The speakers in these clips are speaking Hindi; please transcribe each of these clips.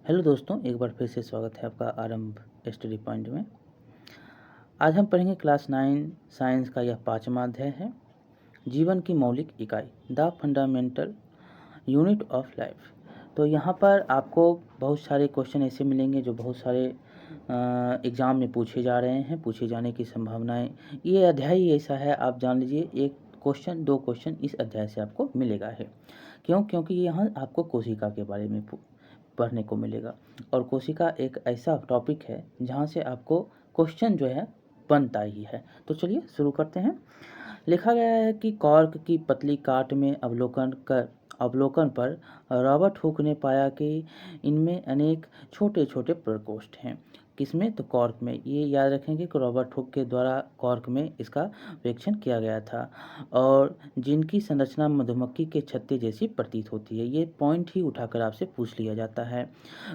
हेलो दोस्तों, एक बार फिर से स्वागत है आपका आरंभ स्टडी पॉइंट में। आज हम पढ़ेंगे क्लास 9 साइंस का यह 5वां अध्याय है, जीवन की मौलिक इकाई, the fundamental unit of life. तो यहाँ पर आपको बहुत सारे क्वेश्चन ऐसे मिलेंगे जो बहुत सारे एग्ज़ाम में पूछे जा रहे हैं, पूछे जाने की संभावनाएं। ये अध्याय ही ऐसा है, आप जान लीजिए, एक क्वेश्चन 2 क्वेश्चन इस अध्याय से आपको मिलेगा है। क्योंकि यहाँ आपको कोशिका के बारे में पढ़ने को मिलेगा, और कोशिका एक ऐसा टॉपिक है जहाँ से आपको क्वेश्चन जो है बनता ही है। तो चलिए शुरू करते हैं। लिखा गया है कि कॉर्क की पतली काट में अवलोकन पर रॉबर्ट हुक ने पाया कि इनमें अनेक छोटे छोटे प्रकोष्ठ हैं। किसमें? तो कॉर्क में। ये याद रखेंगे कि रॉबर्ट हुक के द्वारा कॉर्क में इसका परीक्षण किया गया था, और जिनकी संरचना मधुमक्खी के छत्ते जैसी प्रतीत होती है। ये पॉइंट ही उठाकर आपसे पूछ लिया जाता है।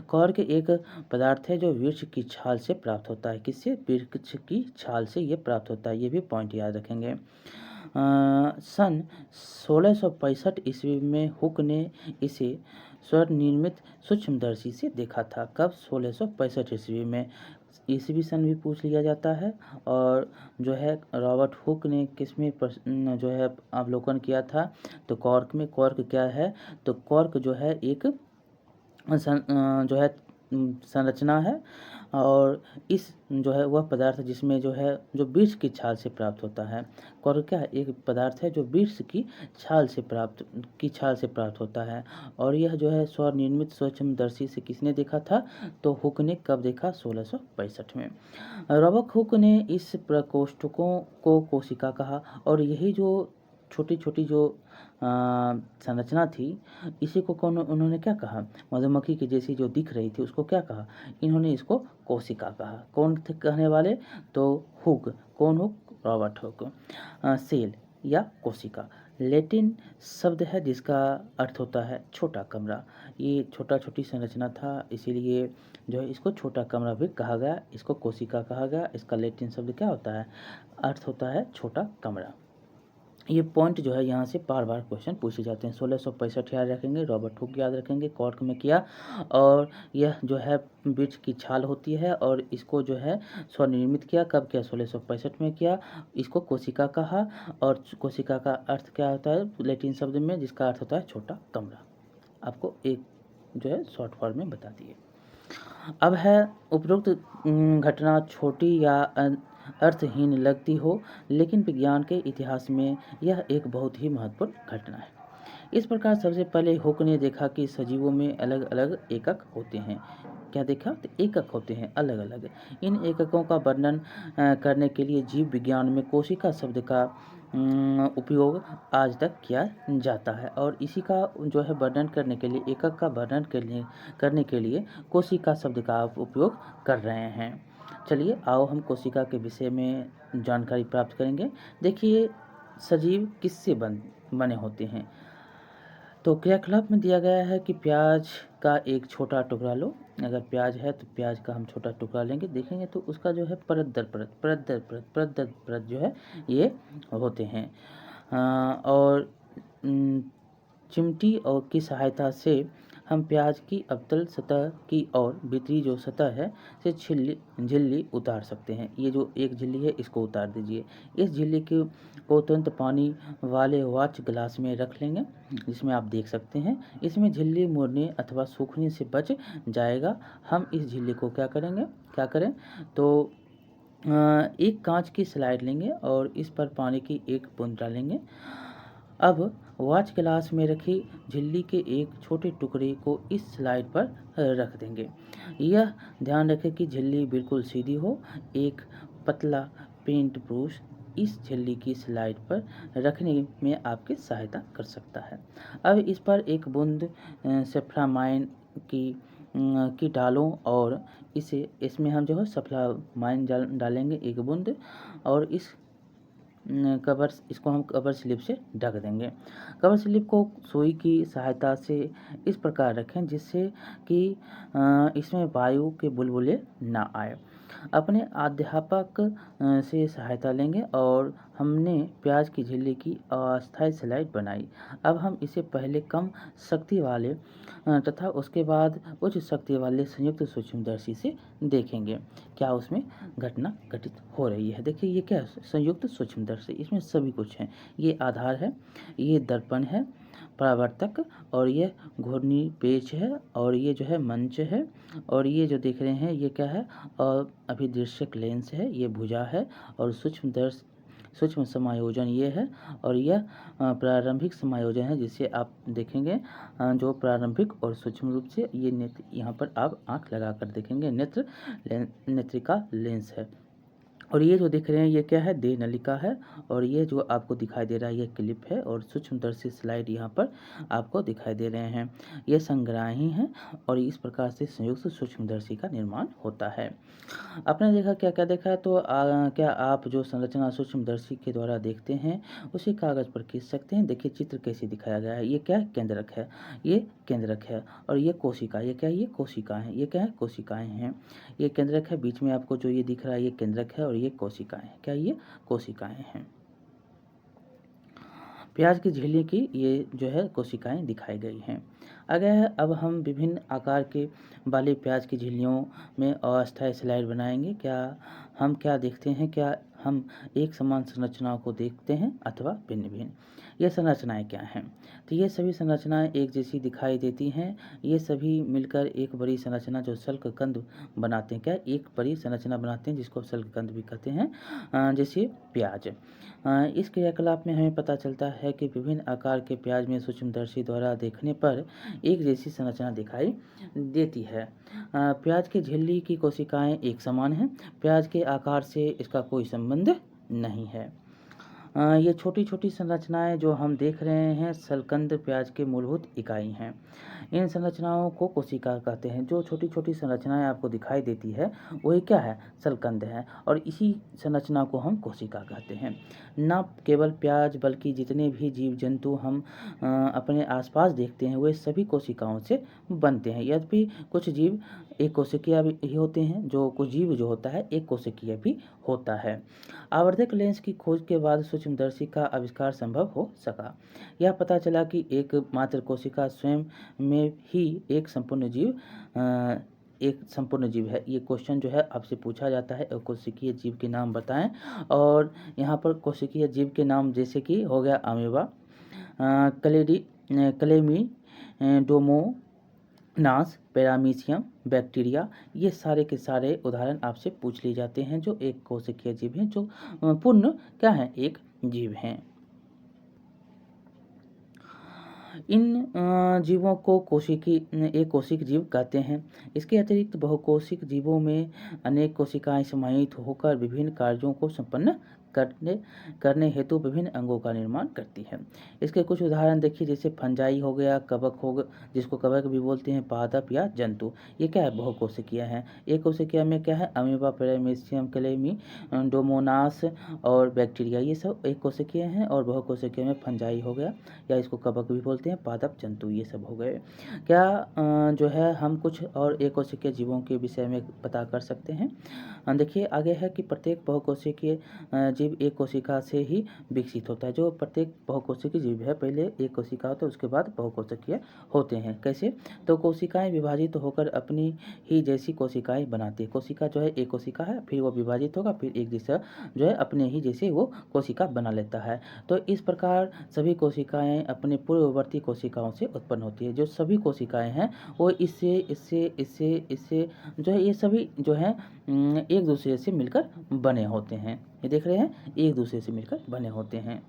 कॉर्क एक पदार्थ है जो वृक्ष की छाल से प्राप्त होता है। किससे? वृक्ष की छाल से ये प्राप्त होता है। ये भी पॉइंट याद रखेंगे। सन 1665 ईस्वी में हुक ने इसे स्वनिर्मित सूक्ष्मदर्शी से देखा था। कब? 1665 ईस्वी में। ईस्वी सन भी पूछ लिया जाता है। और जो है रॉबर्ट हुक ने किसमें जो है अवलोकन किया था? तो कॉर्क में। कॉर्क क्या है? तो कॉर्क जो है एक जो है संरचना है, और इस जो है वह पदार्थ जिसमें जो है जो वृक्ष की छाल से प्राप्त होता है। कॉर्क क्या है? एक पदार्थ है जो वृक्ष की छाल से प्राप्त होता है। और यह जो है स्वनिर्मित सूक्ष्मदर्शी से किसने देखा था? तो हुक ने। कब देखा? 1665 में। रॉबर्ट हुक ने इस प्रकोष्ठकों को कोशिका कहा, और यही जो छोटी छोटी जो संरचना थी, इसी को उन्होंने क्या कहा? मधुमक्खी की जैसी जो दिख रही थी उसको क्या कहा? इन्होंने इसको कोशिका कहा। कौन थे कहने वाले? तो हुक। कौन हुक? Robert Hooke. सेल या कोशिका लैटिन शब्द है जिसका अर्थ होता है छोटा कमरा। ये छोटी संरचना था, इसीलिए जो है इसको छोटा कमरा भी कहा गया, इसको कोशिका कहा गया। इसका लैटिन शब्द क्या होता है? अर्थ होता है छोटा कमरा। ये पॉइंट जो है यहाँ से बार बार क्वेश्चन पूछे जाते हैं। 1665 याद रखेंगे, रॉबर्ट हुक याद रखेंगे, कॉर्क में किया। और यह जो है वृक्ष की छाल होती है, और इसको जो है स्वनिर्मित किया। कब किया? 1665 में किया। इसको कोशिका कहा, और कोशिका का अर्थ क्या होता है लैटिन शब्द में, जिसका अर्थ होता है छोटा कमरा। आपको एक जो है शॉर्ट फॉर्म में बता दिए। अब है उपरोक्त घटना छोटी या अर्थहीन लगती हो, लेकिन विज्ञान के इतिहास में यह एक बहुत ही महत्वपूर्ण घटना है। इस प्रकार सबसे पहले हुक ने देखा कि सजीवों में अलग अलग एकक होते हैं। क्या देखा? तो एकक होते हैं अलग अलग। इन एककों का वर्णन करने के लिए जीव विज्ञान में कोशिका शब्द का उपयोग आज तक किया जाता है, और इसी का जो है वर्णन करने के लिए, एकक का वर्णन करने के लिए कोशिका शब्द का उपयोग कर रहे हैं। चलिए आओ हम कोशिका के विषय में जानकारी प्राप्त करेंगे। देखिए, सजीव किससे बने होते हैं? तो क्रियाकलाप में दिया गया है कि प्याज का एक छोटा टुकड़ा लो। अगर प्याज है तो प्याज का हम छोटा टुकड़ा लेंगे, देखेंगे तो उसका जो है परत दर परत जो है ये होते हैं। और चिमटी और की सहायता से हम प्याज की अवतल सतह की और भीतरी जो सतह है से झिल्ली उतार सकते हैं। ये जो एक झिल्ली है इसको उतार दीजिए। इस झिल्ली को तुरंत पानी वाले वॉच ग्लास में रख लेंगे, जिसमें आप देख सकते हैं। इसमें झिल्ली मुड़ने अथवा सूखने से बच जाएगा। हम इस झिल्ली को क्या करें तो एक कांच की स्लाइड लेंगे और इस पर पानी की एक बूंद डालेंगे। अब वॉच ग्लास में रखी झिल्ली के एक छोटे टुकड़े को इस स्लाइड पर रख देंगे। यह ध्यान रखें कि झिल्ली बिल्कुल सीधी हो। एक पतला पेंट ब्रश इस झिल्ली की स्लाइड पर रखने में आपकी सहायता कर सकता है। अब इस पर एक बूंद सेफ्रामाइन की डालों, और इसमें हम जो है सल्फामाइन डालेंगे एक बूंद, और इसको हम कवर स्लिप से ढक देंगे। कवर स्लिप को सुई की सहायता से इस प्रकार रखें जिससे कि इसमें वायु के बुलबुले ना आए। अपने अध्यापक से सहायता लेंगे और हमने प्याज की झिल्ली की अस्थायी स्लाइड बनाई। अब हम इसे पहले कम शक्ति वाले तथा उसके बाद उच्च शक्ति वाले संयुक्त सूक्ष्मदर्शी से देखेंगे क्या उसमें घटना घटित हो रही है। देखिए ये क्या है, संयुक्त सूक्ष्मदर्शी, इसमें सभी कुछ है। ये आधार है, ये दर्पण है, परावर्तक, और ये घूर्णी पेच है, और ये जो है मंच है, और ये जो देख रहे हैं ये क्या है, और अभिदृश्यक लेंस है, ये भुजा है, और सूक्ष्म समायोजन ये है, और यह प्रारंभिक समायोजन है जिसे आप देखेंगे जो प्रारंभिक और सूक्ष्म रूप से ये नेत्र, यहाँ पर आप आँख लगा कर देखेंगे, नेत्रिका लेंस है। और ये जो दिख रहे हैं ये क्या है, देह नलिका है, और ये जो आपको दिखाई दे रहा है ये क्लिप है, और सूक्ष्मदर्शी स्लाइड यहाँ पर आपको दिखाई दे रहे हैं, ये संग्राही हैं, और इस प्रकार से संयुक्त सूक्ष्मदर्शी का निर्माण होता है। आपने देखा क्या क्या देखा है, तो क्या आप जो संरचना सूक्ष्मदर्शी के द्वारा देखते हैं उसी कागज पर खींच सकते हैं। देखिए चित्र कैसे दिखाया गया है, ये क्या है, केंद्रक है, ये केंद्रक है, और ये कोशिका, ये क्या है, ये कोशिकाएं हैं, ये क्या है, कोशिकाएं हैं, ये केंद्रक है, बीच में आपको जो ये दिख रहा है ये केंद्रक है, और ये कोशिकाएं हैं, क्या ये कोशिकाएं हैं। प्याज की झिल्ली की ये जो है कोशिकाएं दिखाई गई हैं। आगे है, अब हम विभिन्न आकार के वाली प्याज की झिल्लियों में अस्थायी स्लाइड बनाएंगे। हम क्या देखते हैं, क्या हम एक समान संरचनाओं को देखते हैं अथवा भिन्न भिन्न। ये संरचनाएं क्या हैं, तो ये सभी संरचनाएं एक जैसी दिखाई देती हैं। ये सभी मिलकर एक बड़ी संरचना जो शल्ककंद बनाते हैं, क्या एक बड़ी संरचना बनाते हैं जिसको शल्ककंद भी कहते हैं, जैसे प्याज। इस क्रियाकलाप में हमें पता चलता है कि विभिन्न आकार के प्याज में सूक्ष्मदर्शी द्वारा देखने पर एक जैसी संरचना दिखाई देती है। प्याज की झिल्ली की कोशिकाएं एक समान हैं, प्याज के आकार से इसका कोई संबंध नहीं है। ये छोटी छोटी संरचनाएं जो हम देख रहे हैं शल्ककंद प्याज के मूलभूत इकाई हैं। इन संरचनाओं को कोशिका कहते हैं। जो छोटी छोटी संरचनाएं आपको दिखाई देती है वही क्या है, शल्ककंद है, और इसी संरचना को हम कोशिका कहते हैं। न केवल प्याज बल्कि जितने भी जीव जंतु हम अपने आसपास देखते हैं वे सभी कोशिकाओं से बनते हैं। यद्यपि कुछ जीव एक कोशिकीय भी होते हैं, जो कुछ जीव जो होता है एक कोशिकीय भी होता है। आवर्धक लेंस की खोज के बाद सूक्ष्मदर्शी का आविष्कार संभव हो सका। यह पता चला कि एक मात्र कोशिका स्वयं में ही एक संपूर्ण जीव है। ये क्वेश्चन जो है आपसे पूछा जाता है, कोशिकीय जीव के नाम बताएं, और यहाँ पर कोशिकीय जीव के नाम जैसे कि हो गया अमीबा, क्लेमीडोमोनास, पैरामीशियम, बैक्टीरिया, ये सारे के सारे उदाहरण आपसे पूछ लिए जाते हैं जो एक कोशिकीय जीव हैं, जो पूर्ण क्या है, एक जीव हैं। इन जीवों को एक कोशिक जीव कहते हैं। इसके अतिरिक्त बहुकोशिक जीवों में अनेक कोशिकाएं समाहित होकर विभिन्न कार्यों को संपन्न करने हेतु विभिन्न अंगों का निर्माण करती है। इसके कुछ उदाहरण देखिए, जैसे फंजाई हो गया, कवक हो गया, जिसको कवक भी बोलते हैं, पादप या जंतु, ये क्या है, बहुकोशिकीय है। एक कोशिकीय में क्या है, अमीबा, पैरामीशियम, क्लेमी, डोमोनास और बैक्टीरिया, ये सब एक कोशिकीय हैं। और बहुकोशिकीय में फंजाई हो गया, या इसको कवक भी बोलते हैं, पादप, जंतु, ये सब हो गए। क्या जो है हम कुछ और एक कोशिकीय जीवों के विषय में पता कर सकते हैं। देखिए आगे है कि प्रत्येक बहुकोशिकीय जीव एक कोशिका से ही विकसित होता है। जो प्रत्येक बहुकोशिकीय जीव है पहले एक कोशिका होता है, उसके बाद बहुकोशिकीय होते हैं। कैसे, तो कोशिकाएं विभाजित होकर अपनी ही जैसी कोशिकाएं बनाती है। कोशिका जो है एक कोशिका है, फिर वो विभाजित होगा, फिर एक जैसा जो है अपने ही जैसे वो कोशिका बना लेता है। तो इस प्रकार सभी कोशिकाएं अपने पूर्ववर्ती कोशिकाओं से उत्पन्न होती है। जो सभी कोशिकाएं हैं वो इससे इससे इससे इससे जो है ये सभी जो है एक दूसरे से मिलकर बने होते हैं। ये देख रहे हैं, एक दूसरे से मिलकर बने होते हैं।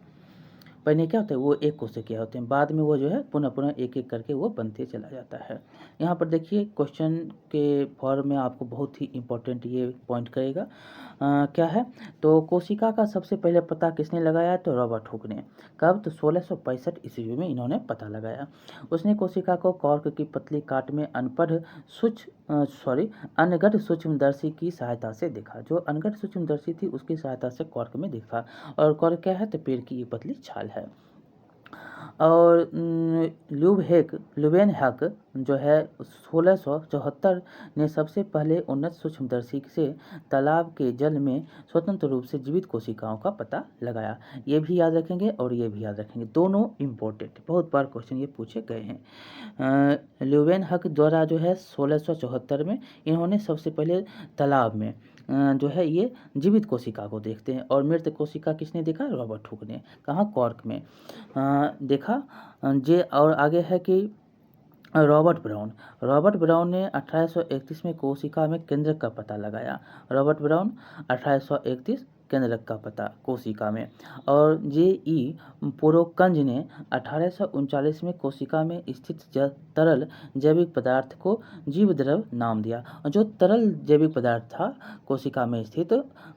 पहले क्या होता है, वो एक कोशिकीय होते हैं, बाद में वो जो है पुनः पुनः एक एक करके वो बनते चला जाता है। यहाँ पर देखिए क्वेश्चन के फॉर्म में आपको बहुत ही इम्पोर्टेंट ये पॉइंट करेगा। क्या है, तो कोशिका का सबसे पहले पता किसने लगाया, तो रॉबर्ट हुक ने। कब, तो 1665 ईस्वी में इन्होंने पता लगाया। उसने कोशिका को कॉर्क की पतली काट में अनगढ़ सूक्ष्मदर्शी की सहायता से देखा। जो अनगढ़ सूक्ष्मदर्शी थी उसकी सहायता से कॉर्क में देखा। और कॉर्क क्या है, तो पेड़ की एक पतली छाल है। और लुबेनहक जो है 1674 ने सबसे पहले उन्नत सूक्ष्मदर्शी से तालाब के जल में स्वतंत्र रूप से जीवित कोशिकाओं का पता लगाया। ये भी याद रखेंगे और ये भी याद रखेंगे, दोनों इम्पोर्टेंट, बहुत बार क्वेश्चन ये पूछे गए हैं। ल्यूवेनहक द्वारा जो है 1674 में इन्होंने सबसे पहले तालाब में जो है ये जीवित कोशिका को देखते हैं। और मृत कोशिका किसने देखा? रॉबर्ट हुक ने। कहाँ? कॉर्क में देखा। जे और आगे है कि रॉबर्ट ब्राउन ने 1831 में कोशिका में केंद्रक का पता लगाया। रॉबर्ट ब्राउन 1831 केंद्रक का पता कोशिका में। और जे.ई. पोरोकंज ने 1839 में कोशिका में स्थित तरल जैविक पदार्थ को जीव द्रव नाम दिया। और जो तरल जैविक पदार्थ था कोशिका में स्थित,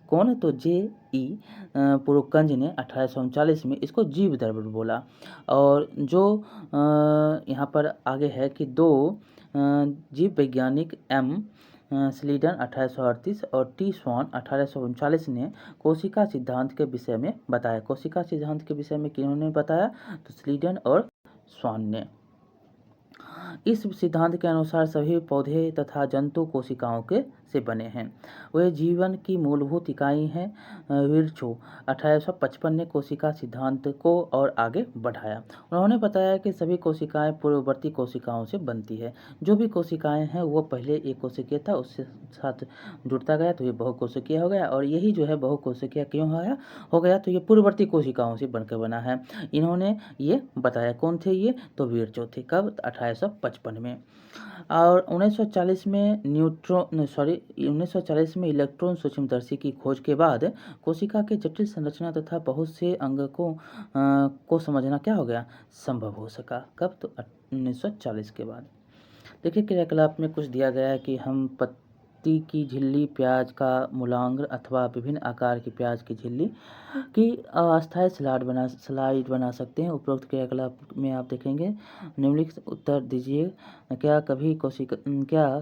कौन? तो जे.ई. पोरोकंज ने 1839 में इसको जीव द्रव बोला। और जो यहाँ पर आगे है कि दो जीव वैज्ञानिक एम स्लीडन 1838 और टी स्वान 1839 ने कोशिका सिद्धांत के विषय में बताया। कोशिका सिद्धांत के विषय में किन्होंने बताया? तो स्लीडन और स्वान ने। इस सिद्धांत के अनुसार सभी पौधे तथा जंतु कोशिकाओं के से बने हैं। वे जीवन की मूलभूत इकाई हैं। विर्चो 1855 ने कोशिका सिद्धांत को और आगे बढ़ाया। उन्होंने बताया कि सभी कोशिकाएं पूर्ववर्ती कोशिकाओं से बनती है। जो भी कोशिकाएं हैं वो पहले एक कोशिकीय था, उससे साथ जुड़ता गया तो ये बहुकोशिकीय हो गया। और यही जो है बहुकोशिकीय क्यों हो गया? तो ये पूर्ववर्ती कोशिकाओं से बनकर बना है। इन्होंने ये बताया। कौन थे ये? तो विर्चो थे। कब? 1855 में। और 1940 में 1940 में इलेक्ट्रॉन सूक्ष्मदर्शी की खोज के बाद कोशिका के जटिल संरचना तथा बहुत से अंगकों को समझना क्या हो गया? संभव हो सका। कब? तो 1940 के बाद। देखिए क्रियाकलाप में कुछ दिया गया है कि हम पत्ती की झिल्ली, प्याज का मूलांग्र अथवा विभिन्न आकार की प्याज की झिल्ली की अस्थायी स्लाइड बना सकते हैं। उपरोक्त क्रियाकलाप में आप देखेंगे, निम्नलिखित उत्तर दीजिए। क्या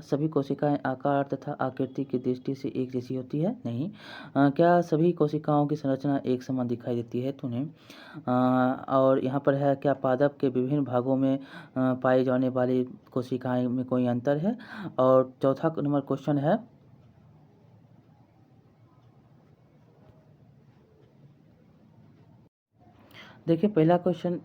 सभी कोशिकाएं आकार तथा आकृति की दृष्टि से एक जैसी होती है? नहीं। क्या सभी कोशिकाओं की संरचना एक समान दिखाई देती है? तो नहीं। और यहाँ पर है, क्या पादप के विभिन्न भागों में पाई जाने वाली कोशिकाएं में कोई अंतर है? और चौथा नंबर क्वेश्चन है, देखिए पहला क्वेश्चन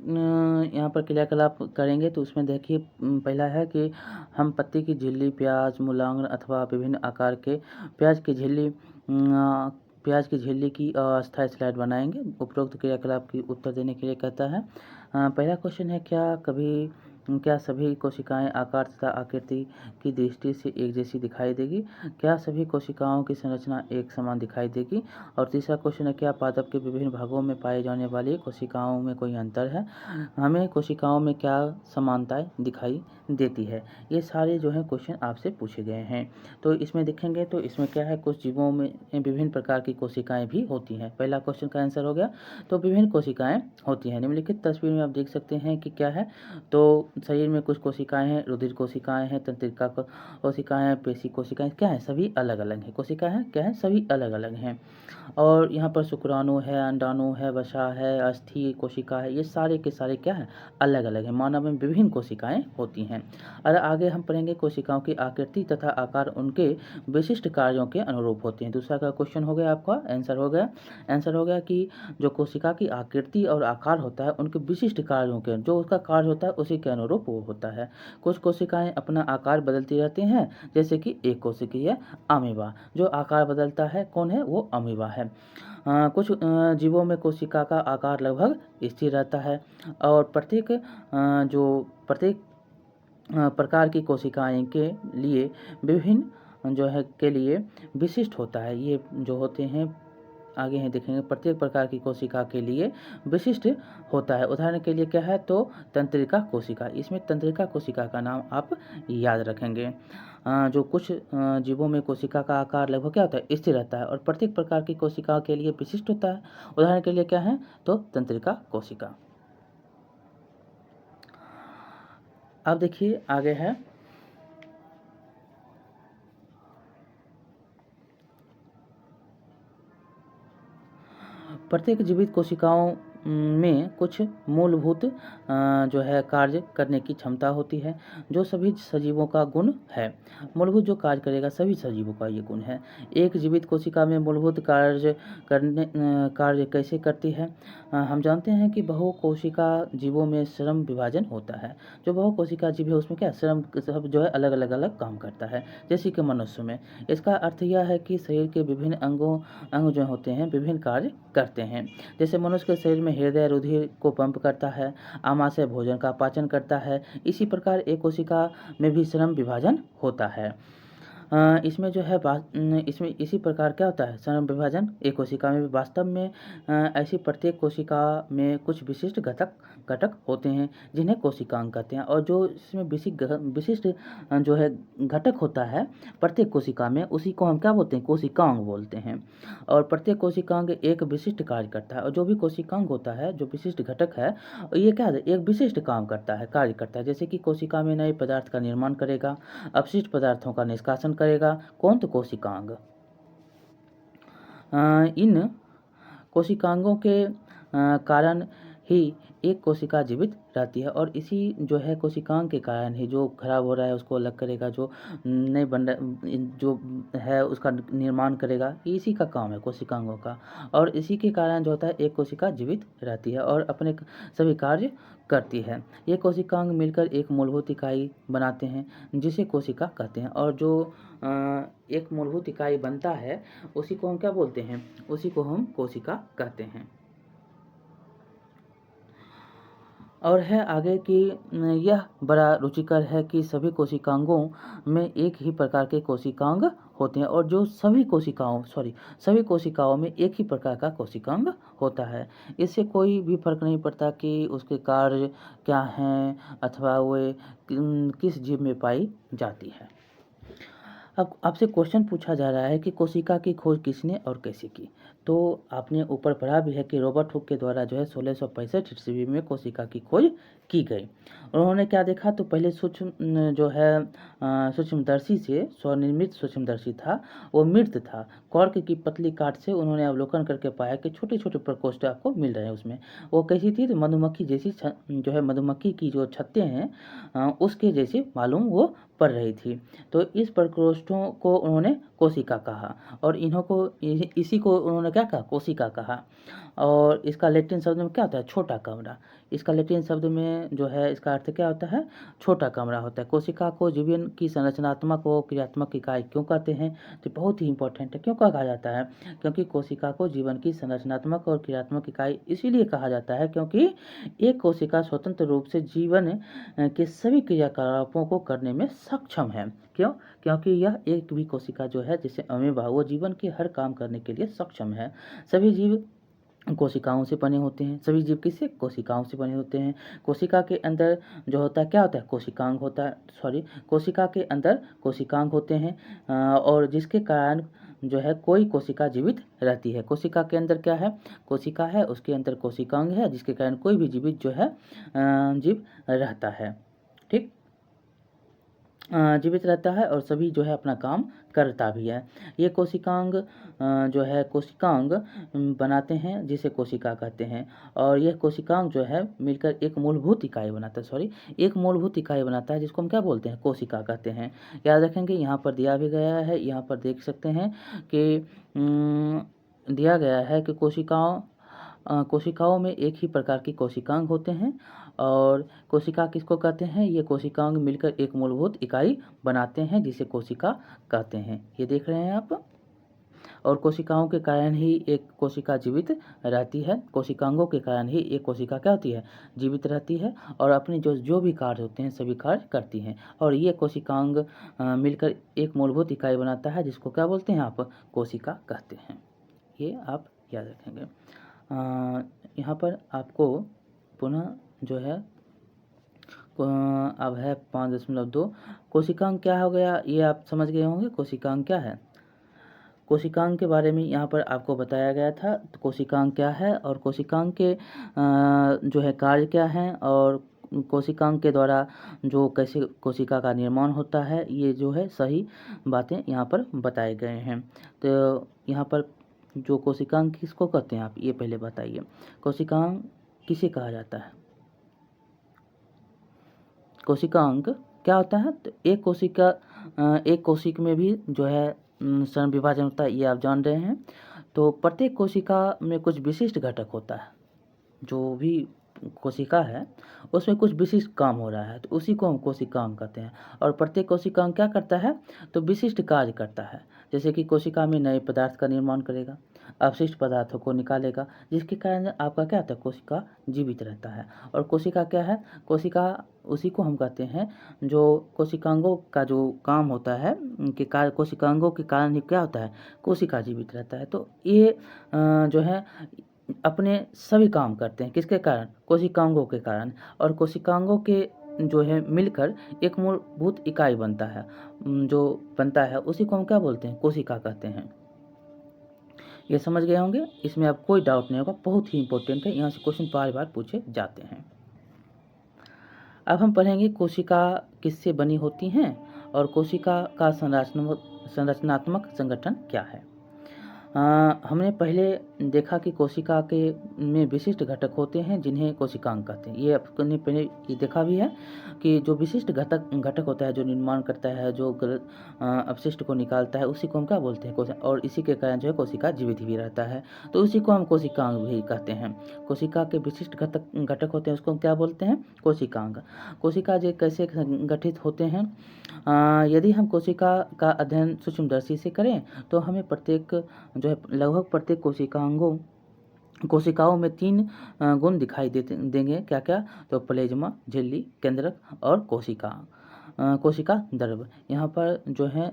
यहाँ पर क्रियाकलाप करेंगे तो उसमें देखिए पहला है कि हम पत्ती की झिल्ली, प्याज, मूलांग्र अथवा विभिन्न आकार के प्याज की झिल्ली की अस्थायी स्लाइड बनाएंगे। उपरोक्त क्रियाकलाप की उत्तर देने के लिए कहता है। पहला क्वेश्चन है, क्या सभी कोशिकाएं आकार तथा आकृति की दृष्टि से एक जैसी दिखाई देगी? क्या सभी कोशिकाओं की संरचना एक समान दिखाई देगी? और तीसरा क्वेश्चन है, क्या पादप के विभिन्न भागों में पाई जाने वाली कोशिकाओं में कोई अंतर है? हमें कोशिकाओं में क्या समानताएं दिखाई देती है? ये सारे जो है क्वेश्चन आपसे पूछे गए हैं। तो इसमें देखेंगे तो इसमें क्या है, कुछ जीवों में विभिन्न प्रकार की कोशिकाएं भी होती हैं। पहला क्वेश्चन का आंसर हो गया। तो विभिन्न कोशिकाएं होती हैं। निम्नलिखित तस्वीर में आप देख सकते हैं कि क्या है, तो शरीर में कुछ कोशिकाएं हैं, रुधिर कोशिकाएं हैं, तंत्रिका कोशिकाएं हैं, पेशी कोशिकाएं क्या है, सभी अलग अलग हैं। कोशिकाएं हैं क्या है, सभी अलग अलग हैं। और यहाँ पर शुक्राणु है, अंडाणु है, वसा है, अस्थि कोशिका है, ये सारे के सारे क्या है, अलग अलग हैं। मानव में विभिन्न कोशिकाएं होती हैं। और आगे हम पढ़ेंगे कोशिकाओं की आकृति तथा आकार उनके विशिष्ट कार्यों के अनुरूप होते हैं। दूसरा का क्वेश्चन हो गया, आपका आंसर हो गया कि जो कोशिका की आकृति और आकार होता है उनके विशिष्ट कार्यों के, जो उसका कार्य होता है उसी के अनुरूप वो होता है। कुछ कोशिकाएं अपना आकार बदलती रहती हैं, जैसे कि एक कोशिकीय अमीबा, जो आकार बदलता है कौन है, वो अमीबा है। कुछ जीवों में कोशिका का आकार लगभग स्थिर रहता है। और प्रत्येक प्रकार की कोशिकाएं के लिए विभिन्न जो है के लिए विशिष्ट होता है। ये जो होते हैं आगे हैं देखेंगे, प्रत्येक प्रकार की कोशिका के लिए विशिष्ट होता है। उदाहरण के लिए क्या है, तो तंत्रिका कोशिका। इसमें तंत्रिका कोशिका का नाम आप याद रखेंगे। जो कुछ जीवों में कोशिका का आकार लगभग क्या होता है, स्थिर रहता है, और प्रत्येक प्रकार की कोशिका के लिए विशिष्ट होता है। उदाहरण के लिए क्या है, तो तंत्रिका कोशिका। अब देखिए आगे है, प्रत्येक जीवित कोशिकाओं में कुछ मूलभूत जो है कार्य करने की क्षमता होती है, जो सभी सजीवों का गुण है। मूलभूत जो कार्य करेगा सभी सजीवों का ये गुण है। एक जीवित कोशिका में मूलभूत कार्य कैसे करती है? हम जानते हैं कि बहुकोशिका जीवों में श्रम विभाजन होता है। जो बहुकोशिका जीव है उसमें क्या श्रम सब जो है अलग अलग काम करता है, जैसे कि मनुष्य में। इसका अर्थ यह है कि शरीर के विभिन्न अंग जो होते हैं विभिन्न कार्य करते हैं। जैसे मनुष्य के शरीर में हृदय रुधिर को पंप करता है, आमाशय भोजन का पाचन करता है, इसी प्रकार एक कोशिका में भी श्रम विभाजन होता है। इसमें जो है इसमें इसी प्रकार क्या होता है श्रम विभाजन एक कोशिका में भी। वास्तव में ऐसी प्रत्येक कोशिका में कुछ विशिष्ट घटक होते हैं जिन्हें कोशिकांग कहते हैं, और जो इसमें विशिष्ट जो है घटक होता है प्रत्येक कोशिका में, उसी को हम क्या बोलते हैं कोशिकांग बोलते हैं। और प्रत्येक कोशिकांग एक विशिष्ट कार्य करता है, और जो भी कोशिकांग होता है जो विशिष्ट घटक है ये क्या है एक विशिष्ट काम करता है कार्य करता है। जैसे कि कोशिका में नए पदार्थ का निर्माण करेगा, अपशिष्ट पदार्थों का निष्कासन करेगा, कौन तो कोशिकांग। इन कोशिकांगों के कारण ही एक कोशिका जीवित रहती है, और इसी जो है कोशिकांग के कारण ही जो खराब हो रहा है उसको अलग करेगा, जो नए बन जो है उसका निर्माण करेगा, इसी का काम है कोशिकांगों का। और इसी के कारण जो होता है एक कोशिका जीवित रहती है और अपने सभी कार्य करती है। ये कोशिकांग मिलकर एक मूलभूत इकाई बनाते हैं जिसे कोशिका कहते हैं, और जो एक मूलभूत इकाई बनता है उसी को हम क्या बोलते हैं, उसी को हम कोशिका कहते हैं। और है आगे कि यह बड़ा रुचिकर है कि सभी कोशिकांगों में एक ही प्रकार के कोशिकांग होते हैं, और जो सभी कोशिकाओं में एक ही प्रकार का कोशिकांग होता है। इससे कोई भी फर्क नहीं पड़ता कि उसके कार्य क्या हैं अथवा वे किस जीव में पाई जाती है। अब आपसे क्वेश्चन पूछा जा रहा है कि कोशिका की खोज किसने और कैसे की। तो आपने ऊपर पढ़ा भी है कि रॉबर्ट हुक के द्वारा जो है 1665 ईस्वी में कोशिका की खोज की गई। उन्होंने क्या देखा, तो पहले सूक्ष्म जो है सूक्ष्मदर्शी से स्वनिर्मित सूक्ष्मदर्शी था, वो मृत था। कॉर्क की पतली काट से उन्होंने अवलोकन करके पाया कि छोटे छोटे प्रकोष्ठ आपको मिल रहे हैं उसमें। वो कैसी थी, तो मधुमक्खी जैसी जो है मधुमक्खी की जो छत्ते हैं उसके जैसी मालूम वो पड़ रही थी। तो इस प्रकोष्ठों को उन्होंने कोशिका कहा, और इसी को उन्होंने क्या कहा कोशिका कहा। और इसका लैटिन शब्द में क्या होता है छोटा कमरा। इसका लैटिन शब्द में जो है इसका अर्थ क्या होता है छोटा कमरा होता है। कोशिका को जीवन की संरचनात्मक व क्रियात्मक इकाई क्यों कहते हैं, तो बहुत ही इंपॉर्टेंट है। क्यों कहा जाता है, क्योंकि कोशिका को जीवन की संरचनात्मक और क्रियात्मक इकाई इसीलिए कहा जाता है क्योंकि एक कोशिका स्वतंत्र रूप से जीवन के सभी क्रियाकलापों को करने में सक्षम है। क्यों, क्योंकि यह एक भी कोशिका जो है जैसे अमीबा, वो जीवन के हर काम करने के लिए सक्षम है। सभी जीव कोशिकाओं से बने होते हैं। सभी जीव किससे कोशिकाओं से बने होते हैं। कोशिका के अंदर जो होता है क्या होता है कोशिकांग होता है, कोशिका के अंदर कोशिकांग होते हैं, और जिसके कारण जो है कोई कोशिका जीवित रहती है। कोशिका के अंदर क्या है, कोशिका है, उसके अंदर कोशिकांग है, जिसके कारण कोई भी जीवित जो है जीव रहता है। ठीक, जीवित रहता है और सभी जो है अपना काम करता भी है। ये कोशिकांग जो है कोशिकांग बनाते हैं जिसे कोशिका कहते हैं, और यह कोशिकांग जो है मिलकर एक मूलभूत इकाई बनाता है एक मूलभूत इकाई बनाता है जिसको हम क्या बोलते हैं कोशिका कहते हैं। याद रखेंगे, यहाँ पर दिया भी गया है, यहाँ पर देख सकते हैं कि दिया गया है कि कोशिकाओं में एक ही प्रकार की कोशिकांग होते हैं, और कोशिका किसको कहते हैं, ये कोशिकांग मिलकर एक मूलभूत इकाई बनाते हैं जिसे कोशिका कहते हैं। ये देख रहे हैं आप, और कोशिकाओं के कारण ही एक कोशिका जीवित रहती है। कोशिकांगों के कारण ही एक कोशिका क्या होती है जीवित रहती है, और अपने जो भी कार्य होते हैं सभी कार्य करती हैं। और ये कोशिकांग मिलकर एक मूलभूत इकाई बनाता है जिसको क्या बोलते हैं आप कोशिका कहते हैं। ये आप याद रखेंगे। यहाँ पर आपको पुनः जो है अब है 5.2 कोशिकांग क्या हो गया, ये आप समझ गए होंगे कोशिकांग क्या है। कोशिकांग के बारे में यहाँ पर आपको बताया गया था, तो कोशिकांग क्या है और कोशिकांग के जो है कार्य क्या हैं, और कोशिकांग के द्वारा जो कैसे कोशिका का निर्माण होता है, ये जो है सही बातें यहाँ पर बताए गए हैं। तो यहाँ पर जो कोशिकांग किसको कहते हैं आप ये पहले बताइए। कोशिकांग किसे कहा जाता है? कोशिकांग क्या होता है? तो एक कोशिक में भी जो है स्वर्ण विभाजन होता है, ये आप जान रहे हैं। तो प्रत्येक कोशिका में कुछ विशिष्ट घटक होता है। जो भी कोशिका है उसमें कुछ विशिष्ट काम हो रहा है, तो उसी को हम कोशिकांग कहते हैं। और प्रत्येक कोशिकांग क्या करता है? तो विशिष्ट कार्य करता है। जैसे कि कोशिका में नए पदार्थ का निर्माण करेगा, अवशिष्ट पदार्थों को निकालेगा, जिसके कारण आपका क्या होता है? कोशिका जीवित रहता है। और कोशिका क्या है? कोशिका उसी को हम कहते हैं जो कोशिकांगों का जो काम होता है कि कार्य, कोशिकांगों के कारण ही क्या होता है? कोशिका जीवित रहता है। तो ये जो है अपने सभी काम करते हैं, किसके कारण? कोशिकांगों के कारण। और कोशिकांगों के जो है मिलकर एक मूलभूत इकाई बनता है, जो बनता है उसी को हम क्या बोलते हैं? कोशिका कहते हैं। ये समझ गए होंगे, इसमें अब कोई डाउट नहीं होगा, बहुत ही इंपॉर्टेंट है, यहाँ से क्वेश्चन बार बार पूछे जाते हैं। अब हम पढ़ेंगे कोशिका किससे बनी होती हैं और कोशिका का संरचनात्मक संगठन क्या है। हमने पहले देखा कि कोशिका के में विशिष्ट घटक होते हैं जिन्हें कोशिकांग कहते हैं। ये आपने पहले ये देखा भी है कि जो विशिष्ट घटक होता है, जो निर्माण करता है, जो गलत अपशिष्ट को निकालता है, उसी को हम क्या बोलते हैं? और इसी के कारण जो है कोशिका जीवित भी रहता है, तो उसी को हम कोशिकांग भी कहते हैं। कोशिका के विशिष्ट घटक होते हैं, उसको हम क्या बोलते हैं? कोशिकांग। कोशिका जो कैसे गठित होते हैं? यदि हम कोशिका का अध्ययन सूक्ष्मदर्शी से करें तो हमें प्रत्येक जो है लगभग प्रत्येक कोशिकाओं में 3 गुण दिखाई देंगे। क्या क्या? तो प्लेज्मा, झिल्ली, केंद्रक और कोशिका द्रव। यहाँ पर जो है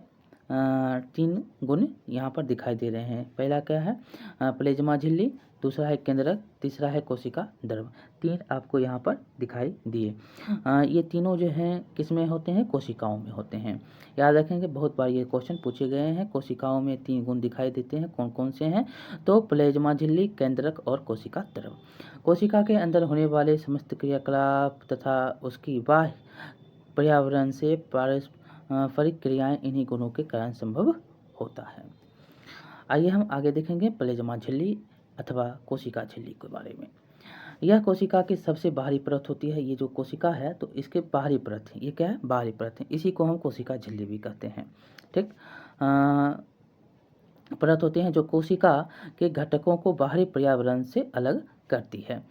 3 गुण यहाँ पर दिखाई दे रहे हैं। पहला क्या है? प्लेज्मा झिल्ली, दूसरा है केंद्रक, तीसरा है कोशिका द्रव। 3 आपको यहाँ पर दिखाई दिए। ये तीनों जो हैं किस में होते हैं? कोशिकाओं में होते हैं। याद रखेंगे, बहुत बार ये क्वेश्चन पूछे गए हैं। कोशिकाओं में 3 गुण दिखाई देते हैं, कौन कौन से हैं? तो प्लेज्मा झिल्ली, केंद्रक और कोशिका द्रव। कोशिका के अंदर होने वाले समस्त क्रियाकलाप तथा उसकी बाह्य पर्यावरण से पारस्परिक क्रियाएं इन्हीं गुणों के कारण संभव होता है। आइए हम आगे देखेंगे प्लेज्मा झिल्ली अथवा कोशिका झिल्ली के बारे में। यह कोशिका की सबसे बाहरी परत होती है। ये जो कोशिका है तो इसके बाहरी परत है, ये क्या है? बाहरी परत है। इसी को हम कोशिका झिल्ली भी कहते हैं। ठीक, परत होते हैं जो कोशिका के घटकों को बाहरी पर्यावरण से अलग करती है।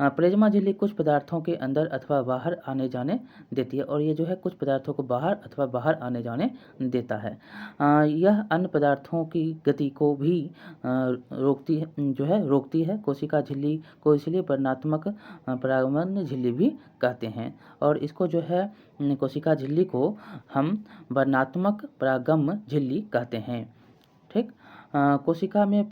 प्लेज्मा झिल्ली कुछ पदार्थों के अंदर अथवा बाहर आने जाने देती है, और ये जो है कुछ पदार्थों को बाहर अथवा बाहर आने जाने देता है। यह अन्य पदार्थों की गति को भी रोकती है। कोशिका झिल्ली को इसलिए वर्णात्मक परागमन झिल्ली भी कहते हैं, और इसको जो है कोशिका झिल्ली को हम वर्णात्मक परागम झिल्ली कहते हैं। ठीक, कोशिका में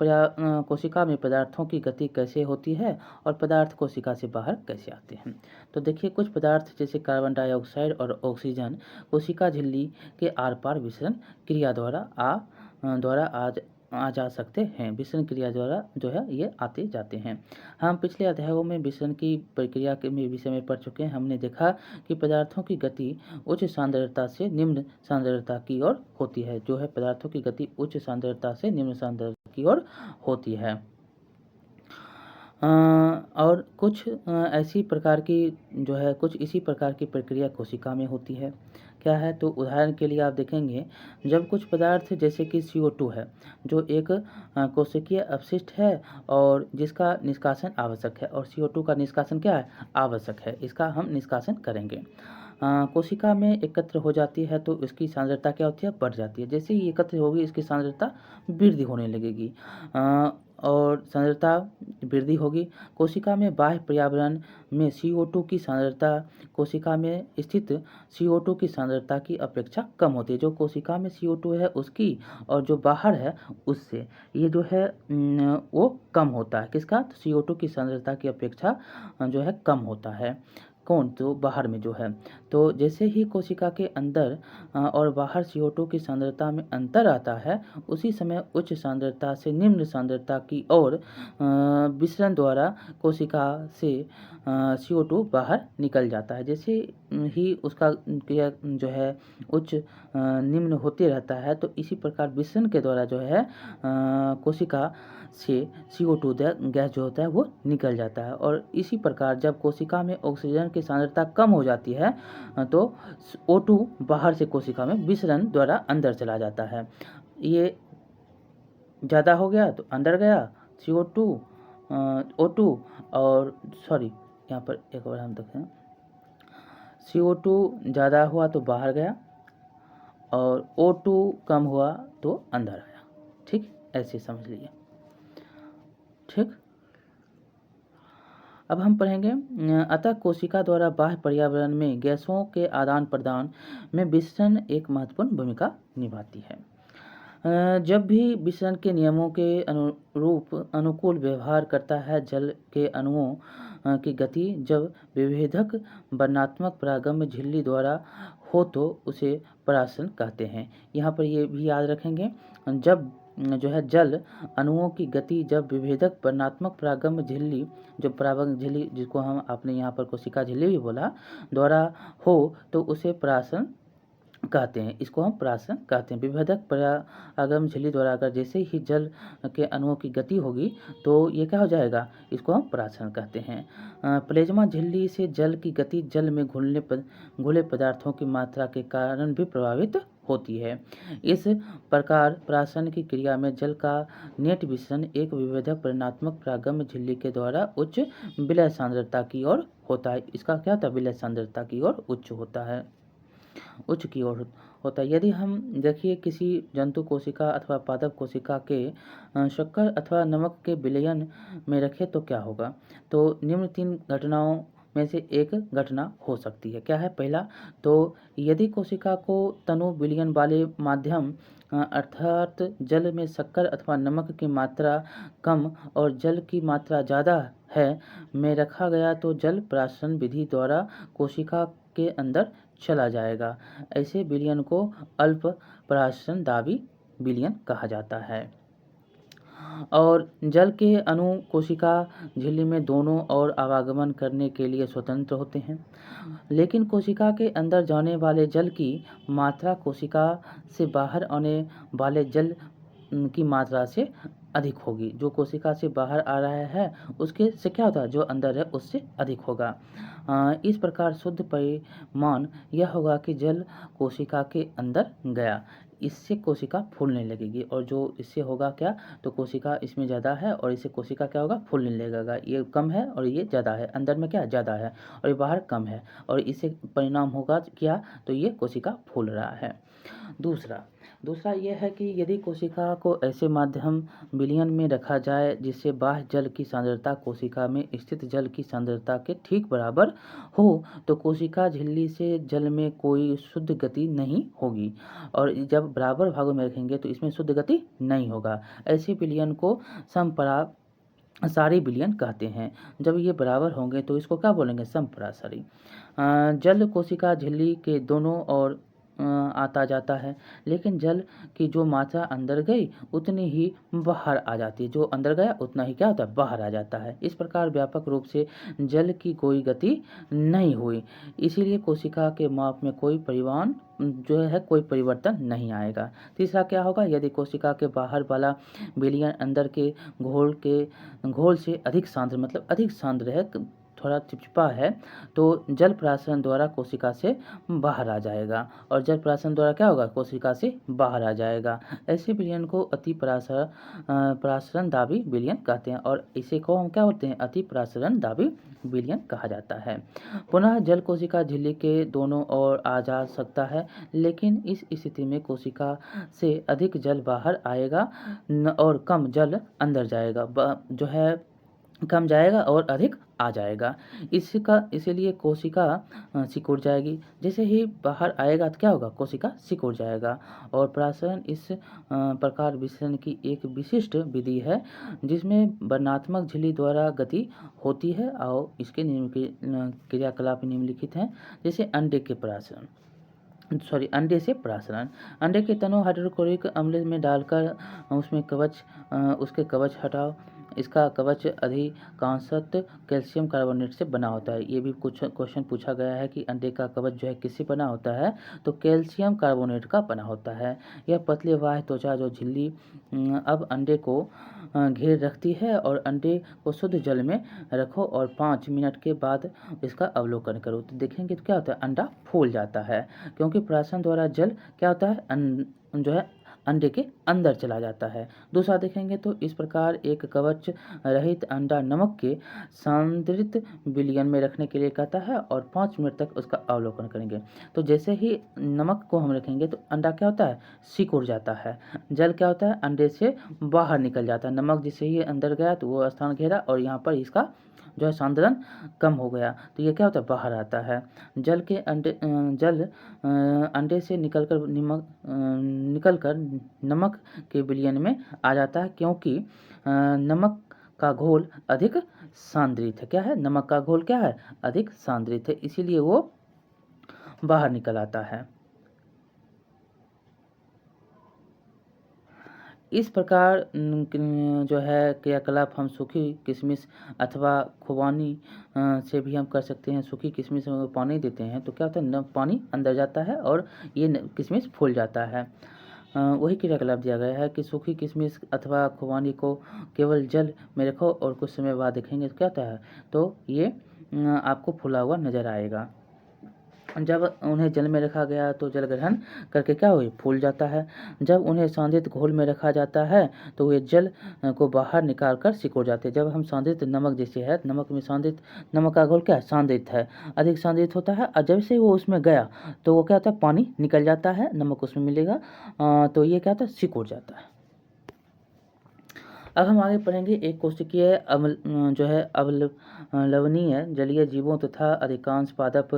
पदार्थों की गति कैसे होती है और पदार्थ कोशिका से बाहर कैसे आते हैं। तो देखिए, कुछ पदार्थ जैसे कार्बन डाइऑक्साइड और ऑक्सीजन कोशिका झिल्ली के आर पार विसरण क्रिया द्वारा आ जा सकते हैं। विसरण क्रिया द्वारा जो है ये आते जाते हैं। हम पिछले अध्यायों में विसरण की प्रक्रिया के विषय में पढ़ चुके हैं। हमने देखा कि पदार्थों की गति उच्च सांद्रता से निम्न सांद्रता की ओर होती है। जो है पदार्थों की गति उच्च सांद्रता से निम्न सांद्रता की ओर होती है। और कुछ इसी प्रकार की प्रक्रिया कोशिका में होती है। क्या है? तो उदाहरण के लिए आप देखेंगे, जब कुछ पदार्थ जैसे कि CO2 है, जो एक कोशिकीय अपशिष्ट है और जिसका निष्कासन आवश्यक है, और CO2 का निष्कासन क्या है? आवश्यक है। इसका हम निष्कासन करेंगे। कोशिका में एकत्र हो जाती है तो इसकी सांद्रता क्या होती है? बढ़ जाती है। जैसे ही एकत्र होगी इसकी सांद्रता वृद्धि होने लगेगी, और सांद्रता वृद्धि होगी। कोशिका में बाह्य पर्यावरण में CO2 की सांद्रता कोशिका में स्थित CO2 की सांद्रता की अपेक्षा कम होती है। जो कोशिका में CO2 है उसकी, और जो बाहर है उससे ये जो है वो कम होता है। किसका? तो CO2 की सांद्रता की अपेक्षा जो है कम होता है। कौन? तो बाहर में जो है। तो जैसे ही कोशिका के अंदर और बाहर CO2 की सांद्रता में अंतर आता है, उसी समय उच्च सांद्रता से निम्न सांद्रता की ओर विसरण द्वारा कोशिका से CO2 बाहर निकल जाता है। जैसे ही उसका क्रिया जो है उच्च निम्न होते रहता है, तो इसी प्रकार विसरण के द्वारा जो है कोशिका से CO2 गैस जो होता है वो निकल जाता है। और इसी प्रकार जब कोशिका में ऑक्सीजन की सांद्रता कम हो जाती है तो O2 बाहर से कोशिका में विसरण द्वारा अंदर चला जाता है। ये ज़्यादा हो गया तो अंदर गया CO2 O2 और सॉरी यहाँ पर एक बार हम देखें, CO2 ज़्यादा हुआ तो बाहर गया और O2 कम हुआ तो अंदर आया। ठीक, ऐसे समझ लीजिए। ठीक, अब हम पढ़ेंगे अतः कोशिका द्वारा बाह्य पर्यावरण में गैसों के आदान प्रदान में विसरण एक महत्वपूर्ण भूमिका निभाती है। जब भी विसरण के नियमों के अनुरूप अनुकूल व्यवहार करता है, जल के अणुओं की गति जब विभेदक वर्णात्मक परागम्य झिल्ली द्वारा हो तो उसे परासरण कहते हैं। यहाँ पर ये भी याद रखेंगे, जब जो है जल अणुओं की गति जब विभेदक वर्णात्मक परागम्य झिल्ली, जो परागम्य झिल्ली जिसको हम आपने यहाँ पर कोशिका झिल्ली भी बोला, द्वारा हो तो उसे परासरण कहते हैं। इसको हम परासरण कहते हैं। विभेदक परागम झिल्ली द्वारा अगर जैसे ही जल के अणुओं की गति होगी तो ये क्या हो जाएगा, इसको हम परासरण कहते हैं। प्लेज्मा झिल्ली से जल की गति जल में घुले पदार्थों की मात्रा के कारण भी प्रभावित होती है। इस प्रकार परासरण की क्रिया में जल का नेट विसरण एक विभेदक परिणात्मक परागम झिल्ली के द्वारा उच्च विलय सांद्रता की ओर होता है। इसका क्या होता है, विलय सांद्रता की ओर उच्च होता है, उच्च की ओर होता है। यदि हम देखिए किसी जंतु कोशिका अथवा पादप कोशिका के शक्कर अथवा नमक के विलयन में रखें तो क्या होगा, तो निम्न 3 घटनाओं में से एक घटना हो सकती है। क्या है? पहला, तो यदि कोशिका को तनु विलयन वाले माध्यम अर्थात जल में शक्कर अथवा नमक की मात्रा कम और जल की मात्रा ज़्यादा है में रखा गया तो जल परासरण विधि द्वारा कोशिका के अंदर चला जाएगा। ऐसे विलयन को अल्प परासरण दाबी विलयन कहा जाता है। और जल के अणु कोशिका झिल्ली में दोनों ओर आवागमन करने के लिए स्वतंत्र होते हैं, लेकिन कोशिका के अंदर जाने वाले जल की मात्रा कोशिका से बाहर आने वाले जल की मात्रा से अधिक होगी। जो कोशिका से बाहर आ रहा है उसके से क्या होता है, जो अंदर है उससे अधिक होगा। इस प्रकार शुद्ध परिमाण यह होगा कि जल कोशिका के अंदर गया, इससे कोशिका फूलने लगेगी। और जो इससे होगा क्या, तो कोशिका इसमें ज़्यादा है और इससे कोशिका क्या होगा, फूलने लगेगा। ये कम है और ये ज़्यादा है, अंदर में क्या ज़्यादा है और ये बाहर कम है, और इससे परिणाम होगा क्या, तो ये कोशिका फूल रहा है। दूसरा ये है कि यदि कोशिका को ऐसे माध्यम विलयन में रखा जाए जिससे बाह्य जल की सांद्रता कोशिका में स्थित जल की सांद्रता के ठीक बराबर हो तो कोशिका झिल्ली से जल में कोई शुद्ध गति नहीं होगी, और जब बराबर भागों में रखेंगे तो इसमें शुद्ध गति नहीं होगा। ऐसे विलयन को समपरासारी विलयन कहते हैं। जब ये बराबर होंगे तो इसको क्या बोलेंगे, समपरासारी। जल कोशिका झिल्ली के दोनों ओर आता जाता है, लेकिन जल की जो मात्रा अंदर गई उतनी ही बाहर आ जाती है, जो अंदर गया उतना ही क्या होता है, बाहर आ जाता है। इस प्रकार व्यापक रूप से जल की कोई गति नहीं हुई, इसीलिए कोशिका के माप में कोई परिमाण जो है कोई परिवर्तन नहीं आएगा। तीसरा क्या होगा, यदि कोशिका के बाहर वाला विलयन अंदर के घोल से अधिक सांद्र, मतलब अधिक सांद्र है, थोड़ा चिपचिपा है, तो जल परासरण द्वारा कोशिका से बाहर आ जाएगा, और जल परासरण द्वारा क्या होगा, कोशिका से बाहर आ जाएगा। ऐसे विलयन को अति परासरण दाबी विलयन कहते हैं, और इसे को हम क्या बोलते हैं, अति परासरण दाबी विलयन कहा जाता है। पुनः जल कोशिका झिल्ली के दोनों ओर आ जा सकता है, लेकिन इस स्थिति में कोशिका से अधिक जल बाहर आएगा और कम जल अंदर जाएगा। जो है कम जाएगा और अधिक आ जाएगा। इसका इसीलिए कोशिका सिकुड़ जाएगी। जैसे ही बाहर आएगा तो क्या होगा, कोशिका सिकुड़ जाएगा। और परासरण इस प्रकार विसरण की एक विशिष्ट विधि है जिसमें वर्णनात्मक झिल्ली द्वारा गति होती है और इसके क्रियाकलाप निम्नलिखित हैं। जैसे अंडे के परासरण, अंडे से परासरण। अंडे के तनों हाइड्रोक्लोरिक अम्ल में डालकर उसके कवच हटाओ। इसका कवच अधिकांशतः कैल्शियम कार्बोनेट से बना होता है। ये भी कुछ क्वेश्चन पूछा गया है कि अंडे का कवच जो है किससे बना होता है, तो कैल्शियम कार्बोनेट का बना होता है। यह पतले बाह्य त्वचा जो झिल्ली अब अंडे को घेर रखती है, और अंडे को शुद्ध जल में रखो और 5 मिनट के बाद इसका अवलोकन करो तो देखेंगे तो क्या होता है, अंडा फूल जाता है, क्योंकि परासरण द्वारा जल क्या होता है, जो है अंडे के अंदर चला जाता है। दूसरा देखेंगे तो इस प्रकार एक कवच रहित अंडा नमक के सांद्रित विलयन में रखने के लिए कहता है, और 5 मिनट तक उसका अवलोकन करेंगे। तो जैसे ही नमक को हम रखेंगे तो अंडा क्या होता है, सिकुड़ जाता है। जल क्या होता है, अंडे से बाहर निकल जाता है। नमक जैसे ही अंदर गया तो वो स्थान घेरा और यहाँ पर इसका जो है सांद्रण कम हो गया, तो ये क्या होता है, बाहर आता है। जल अंडे से निकलकर नमक के विलयन में आ जाता है, क्योंकि नमक का घोल अधिक सांद्रित है। क्या है, नमक का घोल क्या है, अधिक सांद्रित है, इसीलिए वो बाहर निकल आता है। इस प्रकार जो है क्रियाकलाप हम सूखी किशमिश अथवा खुबानी से भी हम कर सकते हैं। सूखी किशमिश में पानी देते हैं तो क्या होता है, पानी अंदर जाता है और ये किशमिश फूल जाता है। वही क्रियाकलाप दिया गया है कि सूखी किशमिश अथवा खुबानी को केवल जल में रखो और कुछ समय बाद देखेंगे तो क्या होता है, तो ये आपको फूला हुआ नज़र आएगा। जब उन्हें जल में रखा गया तो जल ग्रहण करके क्या हुई, फूल जाता है। जब उन्हें सांद्रित घोल में रखा जाता है तो वे जल को बाहर निकाल कर सिकुड़ जाते हैं। जब हम सांद्रित नमक जैसे है, नमक का घोल क्या है, सांद्रित है, अधिक सांद्रित होता है, और जब से वो उसमें गया तो वो क्या होता है, पानी निकल जाता है, नमक उसमें मिलेगा, तो ये क्या होता है, सिकुड़ जाता है। अब हम आगे पढ़ेंगे एक कोशिकीय जो है अवलवनीय जलीय जीवों तथा अधिकांश पादप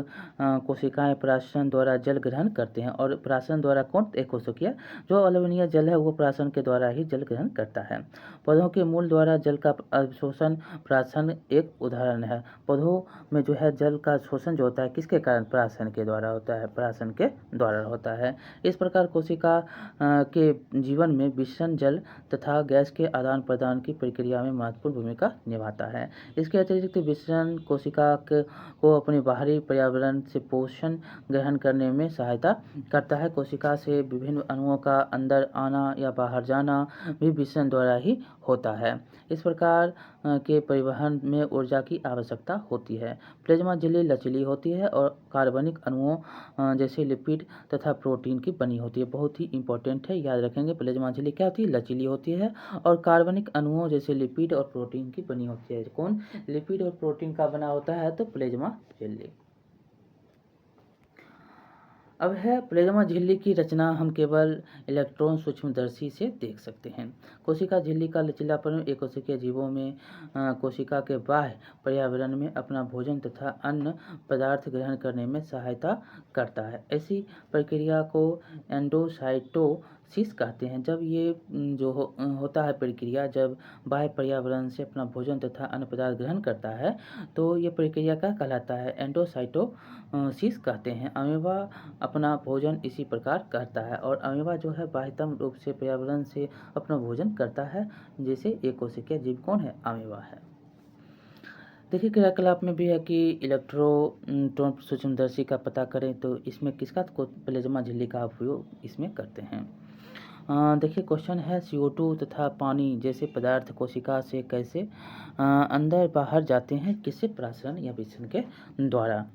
कोशिकाएं परासरण द्वारा जल ग्रहण करते हैं। और परासरण द्वारा कौन, एक कोशिकीय जो अवलवनीय जल है वो परासरण के द्वारा ही जल ग्रहण करता है। पौधों के मूल द्वारा जल का अवशोषण परासरण एक उदाहरण है। पौधों में जो है जल का शोषण जो होता है किसके कारण, परासरण के द्वारा होता है, परासरण के द्वारा होता है। इस प्रकार कोशिका के जीवन में विषम जल तथा गैस के आदान प्रदान की प्रक्रिया में महत्वपूर्ण भूमिका निभाता है। इसके अतिरिक्त विषम कोशिका को अपने बाहरी पर्यावरण से पोषण ग्रहण करने में सहायता करता है। कोशिका से विभिन्न अणुओं का अंदर आना या बाहर जाना भी विषम द्वारा ही होता है। इस प्रकार के परिवहन में ऊर्जा की आवश्यकता होती है। प्लाज्मा झिल्ली लचीली होती है और कार्बनिक अणुओं जैसे लिपिड तथा प्रोटीन की बनी होती है। बहुत ही इंपॉर्टेंट है, याद रखेंगे। प्लाज्मा झिल्ली क्या होती है, लचीली होती है और कार्बनिक अणुओं जैसे लिपिड और प्रोटीन की बनी होती है। कौन, लिपिड और प्रोटीन का बना होता है, तो प्लाज्मा झिल्ली। अब है प्लाज्मा झिल्ली की रचना हम केवल इलेक्ट्रॉन सूक्ष्मदर्शी से देख सकते हैं। कोशिका झिल्ली का लचीलापन एक कोशिकीय जीवों में कोशिका के बाह्य पर्यावरण में अपना भोजन तथा अन्य पदार्थ ग्रहण करने में सहायता करता है। ऐसी प्रक्रिया को एंडोसाइटोसिस कहते हैं। जब ये होता है प्रक्रिया, जब बाह्य पर्यावरण से अपना भोजन तथा अन्य पदार्थ ग्रहण करता है तो ये प्रक्रिया क्या कहलाता है, एंडोसाइटोसिस कहते हैं। अमीबा अपना भोजन इसी प्रकार करता है, और अमीबा जो है बाह्यतम रूप से पर्यावरण से अपना भोजन करता है। जैसे एक कोशिकीय जीव कौन है, अमीबा है। देखिए क्रियाकलाप में भी है कि इलेक्ट्रोन सूक्ष्मदर्शी का पता करें तो इसमें किसका, प्लाज्मा झिल्ली का उपयोग इसमें करते हैं। देखिए क्वेश्चन है, CO2 तथा पानी जैसे पदार्थ कोशिका से कैसे अंदर बाहर जाते हैं, किससे, परासरण या विसरण के द्वारा।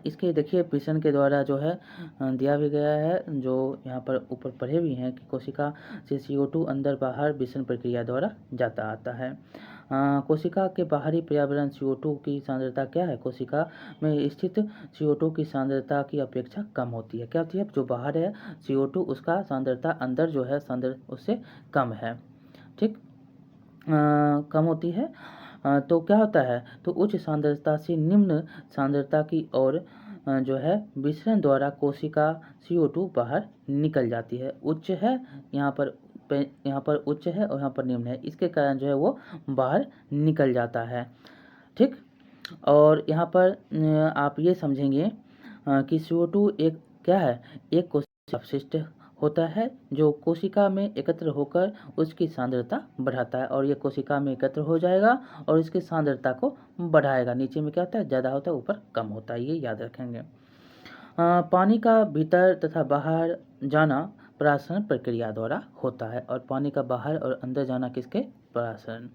इसके देखिए विसरण के द्वारा जो है दिया भी गया है, जो यहाँ पर ऊपर पढ़े भी हैं कि कोशिका से CO2 अंदर बाहर विसरण प्रक्रिया द्वारा जाता आता है। कोशिका के बाहरी पर्यावरण CO2 की सांद्रता क्या है, कोशिका में स्थित CO2 की सांद्रता की अपेक्षा कम होती है। क्या होती है, जो बाहर है CO2 उसका सांद्रता अंदर जो है उससे कम है। ठीक, कम होती है तो क्या होता है, तो उच्च सांद्रता से निम्न सांद्रता की ओर जो है विसरण द्वारा कोशिका CO2 बाहर निकल जाती है। उच्च है यहाँ पर, यहाँ पर उच्च है और यहाँ पर निम्न है, इसके कारण जो है वो बाहर निकल जाता है। ठीक, और यहाँ पर आप ये समझेंगे कि CO2 एक क्या है, एक कोशिका अपशिष्ट होता है जो कोशिका में एकत्र होकर उसकी सांद्रता बढ़ाता है, और ये कोशिका में एकत्र हो जाएगा और इसकी सांद्रता को बढ़ाएगा। नीचे में क्या होता है, ज़्यादा होता है, ऊपर कम होता है, ये याद रखेंगे। पानी का भीतर तथा बाहर जाना परासरण प्रक्रिया द्वारा होता है, और पानी का बाहर और अंदर जाना किसके, परासरण।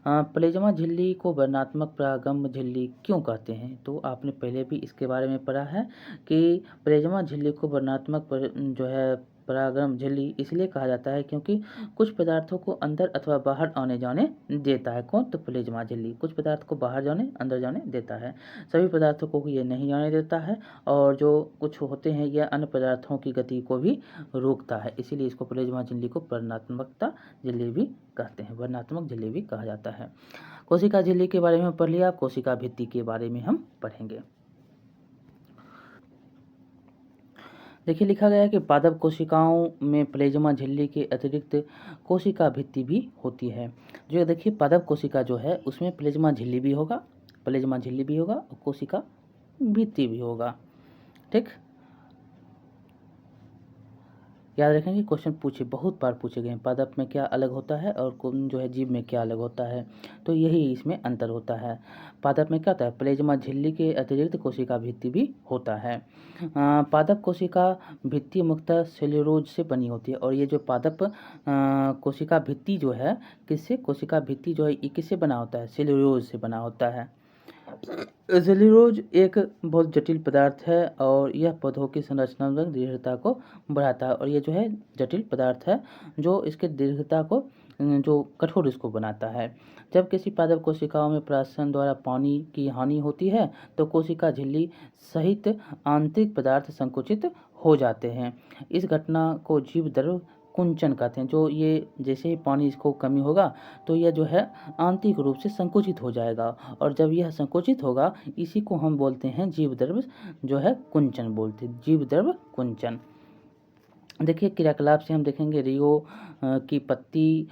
प्लेज्मा झिल्ली को वर्णनात्मक परागम झिल्ली क्यों कहते हैं, तो आपने पहले भी इसके बारे में पढ़ा है कि प्लेज्मा झिल्ली को वर्णनात्मक जो है परागम झिल्ली इसलिए कहा जाता है क्योंकि कुछ पदार्थों को अंदर अथवा बाहर आने जाने देता है। कौन, तो प्लेज्मा झिल्ली कुछ पदार्थ को बाहर जाने अंदर जाने देता है, सभी पदार्थों को ये नहीं जाने देता है, और जो कुछ होते हैं यह अन्य पदार्थों की गति को भी रोकता है, इसीलिए इसको प्लेज्मा झिल्ली को वर्णनात्मकता झिल्ली भी कहते हैं, वर्णनात्मक झिल्ली भी कहा जाता है। कोशिका झिल्ली के बारे में पढ़ लिया, कोशिका भित्ति के बारे में हम पढ़ेंगे। देखिए लिखा गया है कि पादप कोशिकाओं में प्लेज्मा झिल्ली के अतिरिक्त कोशिका भित्ति भी होती है। जो देखिए पादप कोशिका जो है उसमें प्लेज्मा झिल्ली भी होगा, प्लेज्मा झिल्ली भी होगा और कोशिका भित्ति भी होगा। ठीक, याद रखेंगे, क्वेश्चन पूछे बहुत बार पूछे गए, पादप में क्या अलग होता है और जो है जीव में क्या अलग होता है, तो यही इसमें अंतर होता है। पादप में क्या होता है, प्लेज्मा झिल्ली के अतिरिक्त कोशिका भित्ति भी होता है। पादप कोशिका भित्ति मुख्यतः सेल्यूलोज से बनी होती है, और ये जो पादप कोशिका भित्ति जो है किससे, कोशिका भित्ति जो है ये किससे बना होता है, सेल्यूलोज से बना होता है। सेल्यूलोज एक बहुत जटिल पदार्थ है और यह पौधों की संरचनात्मक दृढ़ता को बढ़ाता है, और ये जो है जटिल पदार्थ है जो इसके दृढ़ता को जो कठोर इसको बनाता है। जब किसी पादप कोशिकाओं में परागण द्वारा पानी की हानि होती है तो कोशिका झिल्ली सहित आंतरिक पदार्थ संकुचित हो जाते हैं। इस घटना को जीव द्रव कुंचन कहते हैं। जो ये जैसे ही पानी इसको कमी होगा तो यह जो है आंतरिक रूप से संकुचित हो जाएगा, और जब यह संकुचित होगा इसी को हम बोलते हैं जीव द्रव जो है कुंचन बोलते हैं, जीव द्रव कुंचन। देखिए क्रियाकलाप से हम देखेंगे, रियो की पत्ती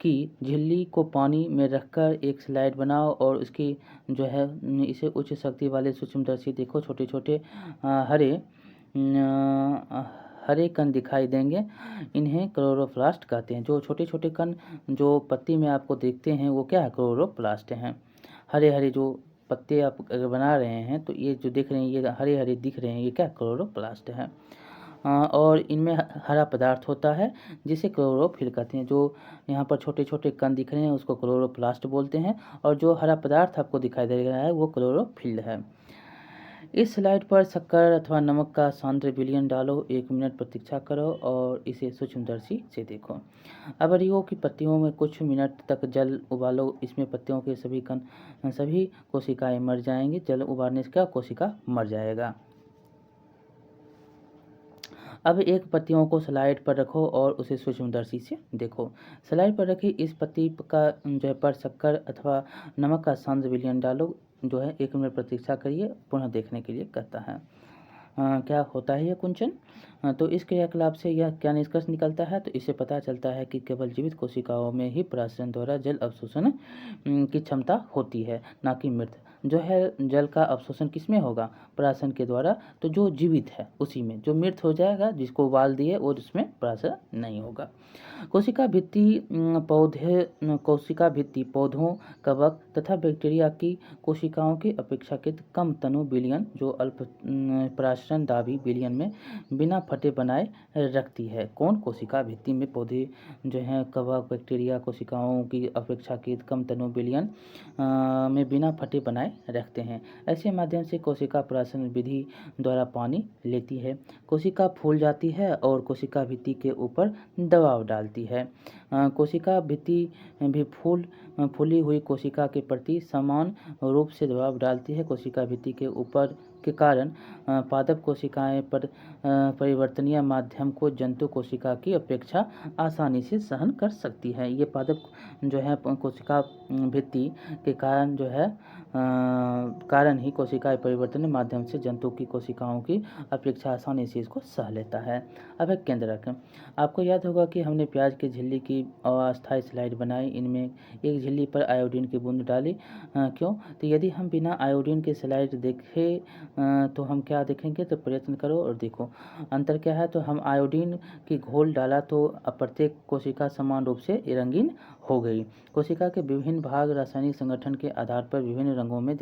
की झिल्ली को पानी में रखकर एक स्लाइड बनाओ और उसकी जो है इसे उच्च शक्ति वाले सूक्ष्मदर्शी देखो, छोटे छोटे हरे कण दिखाई देंगे, इन्हें क्लोरोप्लास्ट कहते हैं। जो छोटे छोटे कण जो पत्ती में आपको देखते हैं वो क्या है, क्लोरोप्लास्ट हैं। हरे हरे जो पत्ते आप अगर बना रहे हैं तो ये जो देख रहे हैं ये हरे हरे दिख रहे हैं, ये क्या क्लोरोप्लास्ट है। और इनमें हरा पदार्थ होता है जिसे क्लोरोफिल कहते हैं। जो यहाँ पर छोटे छोटे कण दिख रहे हैं उसको क्लोरोप्लास्ट बोलते हैं, और जो हरा पदार्थ आपको दिखाई दे रहा है वो क्लोरोफिल है। इस स्लाइड पर शक्कर अथवा नमक का सांद्र विलयन डालो, 1 मिनट प्रतीक्षा करो और इसे सूक्ष्मदर्शी से देखो। अब रियो की पत्तियों में कुछ मिनट तक जल उबालो, इसमें पत्तियों के सभी कोशिकाएं मर जाएंगी। जल उबालने से क्या कोशिका मर जाएगा। अब एक पत्तियों को स्लाइड पर रखो और उसे सूक्ष्मदर्शी से देखो। स्लाइड पर रखी इस पत्ती का जो है पर शक्कर अथवा नमक का सांद्र विलयन डालो, जो है 1 मिनट प्रतीक्षा करिए, पुनः देखने के लिए कहता है। क्या होता है यह कुंचन। तो इस क्रियाकलाप से यह क्या निष्कर्ष निकलता है, तो इससे पता चलता है कि केवल जीवित कोशिकाओं में ही परागण द्वारा जल अवशोषण की क्षमता होती है, ना कि मृत। जो है जल का अवशोषण किसमें होगा, परागण के द्वारा, तो जो जीवित है उसी में। जो मृत हो जाएगा जिसको उबाल दिए और उसमें परागण नहीं होगा। कोशिका भित्ति पौधों, कवक तथा बैक्टीरिया की कोशिकाओं की अपेक्षाकृत कम तनु विलयन जो अल्प परागण दाबी विलयन में बिना फटे बनाए रखती है। कौन, कोशिका भित्ति में पौधे जो हैं कवक बैक्टीरिया कोशिकाओं की अपेक्षाकृत कम तनु विलयन में बिना फटे बनाए रखते हैं। ऐसे माध्यम से कोशिका परागण विधि द्वारा पानी लेती है, कोशिका फूल जाती है और कोशिका भित्ति के ऊपर दबाव डालती है। कोशिका भित्ति भी फूली हुई कोशिका के प्रति समान रूप से दबाव डालती है। कोशिका भित्ति के ऊपर के कारण पादप कोशिकाएं पर परिवर्तनीय माध्यम को जंतु कोशिका की अपेक्षा आसानी से सहन कर सकती है। ये पादप जो है कोशिका भित्ति के कारण जो है कारण ही कोशिकाएं परिवर्तनीय माध्यम से जंतु की कोशिकाओं की अपेक्षा आसानी से इसको सह लेता है। अब है केंद्रक। आपको याद होगा कि हमने प्याज की झिल्ली की अस्थायी स्लाइड बनाई, इनमें एक झिल्ली पर आयोडीन की बूंद डाली। क्यों? तो यदि हम बिना आयोडीन के स्लाइड देखें तो हम क्या देखेंगे? तो प्रयत्न करो और देखो अंतर क्या है। तो हम आयोडीन की घोल डाला तो प्रत्येक कोशिका समान रूप से रंगीन हो गई। कोशिका के विभिन्न भाग रासायनिक संगठन के आधार पर विभिन्न रंगों में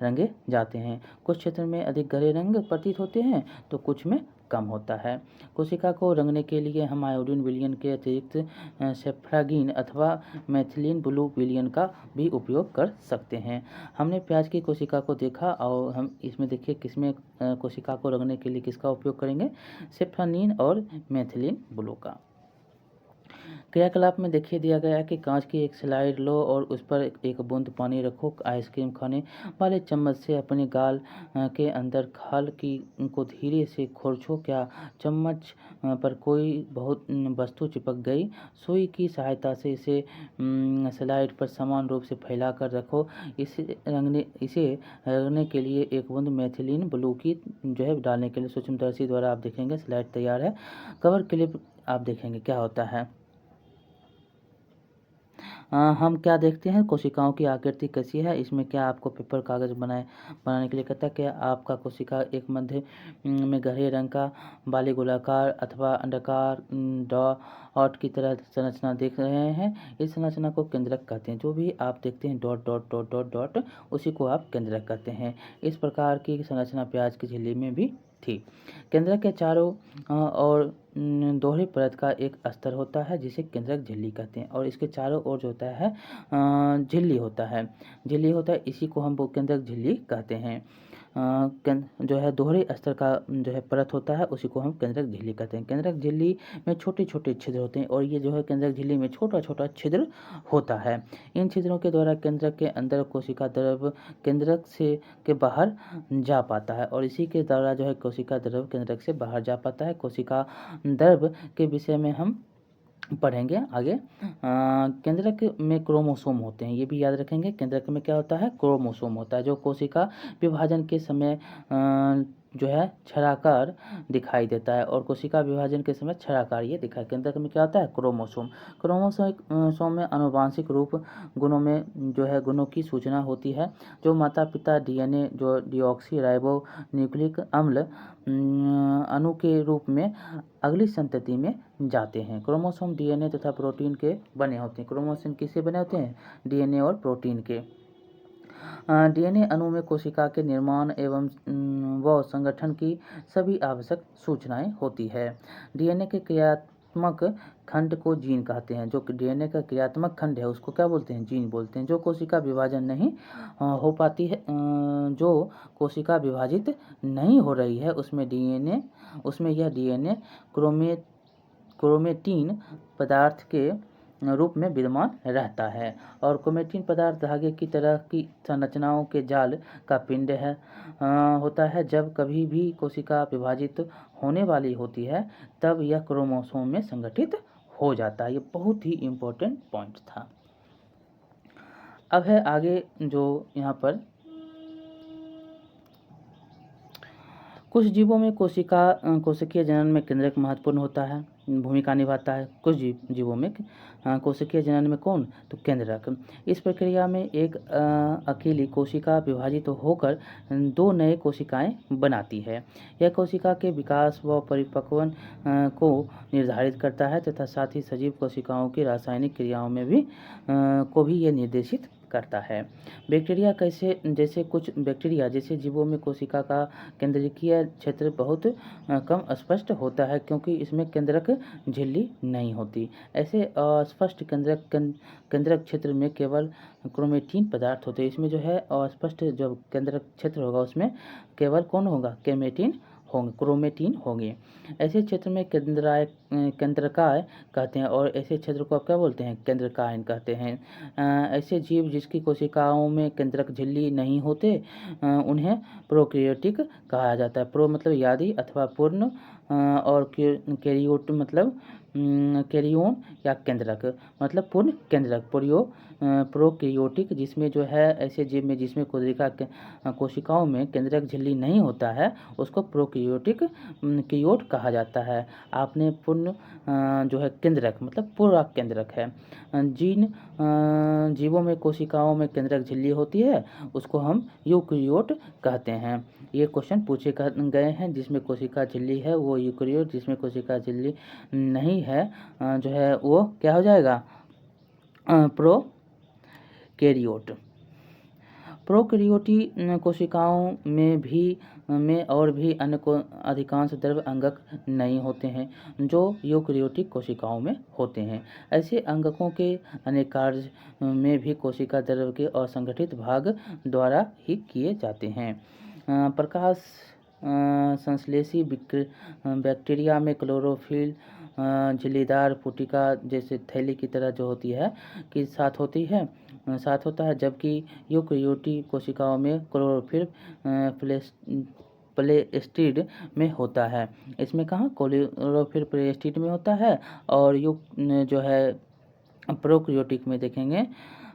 रंगे जाते हैं। कुछ क्षेत्र में अधिक गहरे रंग प्रतीत होते हैं तो कुछ में कम होता है। कोशिका को रंगने के लिए हम आयोडीन विलयन के अतिरिक्त सेफ्रागिन अथवा मेथिलीन ब्लू विलयन का भी उपयोग कर सकते हैं। हमने प्याज की कोशिका को देखा और हम इसमें देखिए किसमें कोशिका को रंगने के लिए किसका उपयोग करेंगे? सेफ्रागिन और मेथिलीन ब्लू का। क्रियाकलाप में देखिए दिया गया है कि कांच की एक स्लाइड लो और उस पर एक बूंद पानी रखो। आइसक्रीम खाने वाले चम्मच से अपने गाल के अंदर खाल को धीरे से खोरचो। क्या चम्मच पर कोई बहुत वस्तु चिपक गई? सुई की सहायता से इसे स्लाइड पर समान रूप से फैला कर रखो। इसे रंगने के लिए एक बूंद मेथिलीन ब्लू की जो है डालने के लिए सूक्ष्मदर्शी द्वारा आप देखेंगे स्लाइड तैयार है। कवर क्लिप आप देखेंगे क्या होता है। हम क्या देखते हैं? कोशिकाओं की आकृति कैसी है। इसमें क्या आपको पेपर कागज बनाने के लिए कहता है कि आपका कोशिका एक मध्य में गहरे रंग का बाली गोलाकार अथवा अंडाकार डॉट की तरह संरचना देख रहे हैं। इस संरचना को केंद्रक कहते हैं। जो भी आप देखते हैं dot dot dot dot dot उसी को आप केंद्रक कहते हैं। इस प्रकार की संरचना प्याज की झिल्ली में भी थी। केंद्रक के चारों और दोहरी परत का एक अस्तर होता है जिसे केंद्रक झिल्ली कहते हैं और इसके चारों ओर जो होता है झिल्ली होता है। इसी को हम केंद्रक झिल्ली कहते हैं। जो है दोहरे अस्तर का जो है परत होता है उसी को हम केंद्रक झिल्ली कहते हैं। केंद्रक झिल्ली में छोटे छोटे छिद्र होते हैं और ये जो है केंद्रक झिल्ली में छोटा छोटा छिद्र होता है। इन छिद्रों के द्वारा केंद्रक के अंदर कोशिका द्रव केंद्रक से के बाहर जा पाता है और इसी के द्वारा जो है कोशिका द्रव केंद्रक से बाहर जा पाता है। कोशिका द्रव के विषय में हम पढ़ेंगे आगे। केंद्रक में क्रोमोसोम होते हैं, ये भी याद रखेंगे। केंद्रक में क्या होता है? क्रोमोसोम होता है जो कोशिका विभाजन के समय जो है छराकार दिखाई देता है और कोशिका विभाजन के समय छराकार ये दिखाई। केंद्रक में क्या होता है? क्रोमोसोम। क्रोमोसोम में आनुवांशिक रूप गुणों में जो है गुणों की सूचना होती है जो माता पिता डीएनए जो डीऑक्सी राइबो न्यूक्लिक अम्ल अणु के रूप में अगली संतति में जाते हैं। क्रोमोसोम डीएनए तथा प्रोटीन के बने होते हैं। क्रोमोसोम किससे बने होते हैं? डीएनए और प्रोटीन के। डीएनए अणु में कोशिका के निर्माण एवं व संगठन की सभी आवश्यक सूचनाएं होती है। डीएनए के क्रियात्मक खंड को जीन कहते हैं। जो डीएनए का क्रियात्मक खंड है उसको क्या बोलते हैं? जीन बोलते हैं। जो कोशिका विभाजन नहीं हो पाती है जो कोशिका विभाजित नहीं हो रही है उसमें यह डीएनए क्रोमेटिन पदार्थ के रूप में विद्यमान रहता है और क्रोमेटिन पदार्थ धागे की तरह की संरचनाओं के जाल का पिंड होता है। जब कभी भी कोशिका विभाजित होने वाली होती है तब यह क्रोमोसोम में संगठित हो जाता है। ये बहुत ही इम्पोर्टेंट पॉइंट था। अब है आगे जो यहाँ पर कुछ जीवों में कोशिकीय जनन में केंद्रक महत्वपूर्ण होता है, भूमिका निभाता है। कुछ जीवों में कोशिकीय जनन में कौन? तो केंद्रक। इस प्रक्रिया में एक अकेली कोशिका विभाजित होकर दो नए कोशिकाएं बनाती है। यह कोशिका के विकास व परिपक्वन को निर्धारित करता है तथा साथ ही सजीव कोशिकाओं की रासायनिक क्रियाओं में भी यह निर्देशित करता है। बैक्टीरिया जैसे कुछ बैक्टीरिया जैसे जीवों में कोशिका का केंद्रकीय क्षेत्र बहुत कम स्पष्ट होता है क्योंकि इसमें केंद्रक झिल्ली नहीं होती। ऐसे अस्पष्ट केंद्रक क्षेत्र में केवल क्रोमेटिन पदार्थ होते हैं। इसमें जो है अस्पष्ट जो केंद्रक क्षेत्र होगा उसमें केवल कौन होगा? क्रोमेटिन होंगे, क्रोमेटिन होंगे। ऐसे क्षेत्र में केंद्रकाय कहते हैं और ऐसे क्षेत्र को आप क्या बोलते हैं? केंद्रकायन कहते हैं। ऐसे जीव जिसकी कोशिकाओं में केंद्रक झिल्ली नहीं होते उन्हें प्रोकैरियोटिक कहा जाता है। प्रो मतलब यादी अथवा पूर्ण और कैरियोट मतलब कैरियोन या केंद्रक मतलब पूर्ण केंद्रक। प्रोकैरियोटिक जिसमें जो है ऐसे जीव में जिसमें कोशिकाओं में केंद्रक झिल्ली नहीं होता है उसको प्रोकैरियोटिक कैरियोट कहा जाता है। आपने पूर्ण जो है केंद्रक मतलब पूरा केंद्रक है। जिन जीवों में कोशिकाओं में केंद्रक झिल्ली होती है उसको हम यूकैरियोट कहते हैं। ये क्वेश्चन पूछे गए हैं। जिसमें कोशिका झिल्ली है वो यूकैरियोट, जिसमें कोशिका झिल्ली नहीं है जो है वो क्या हो जाएगा? प्रोकैरियोट। प्रोकैरियोटी कोशिकाओं में और भी अन्य अधिकांश द्रव अंगक नहीं होते हैं जो यूकैरियोटिक कोशिकाओं में होते हैं। ऐसे अंगकों के अनेक कार्य में भी कोशिका द्रव के असंगठित भाग द्वारा ही किए जाते हैं। प्रकाश संश्लेषी बैक्टीरिया में क्लोरोफिल झिल्लीदार पुटिका जैसे थैली की तरह जो होती है कि साथ होता है, जबकि यूकैरियोटिक कोशिकाओं में क्लोरोफिल प्लेस्टिड में होता है। इसमें कहाँ क्लोरोफिल प्लेस्टिड में होता है और जो है प्रोकैरियोटिक में देखेंगे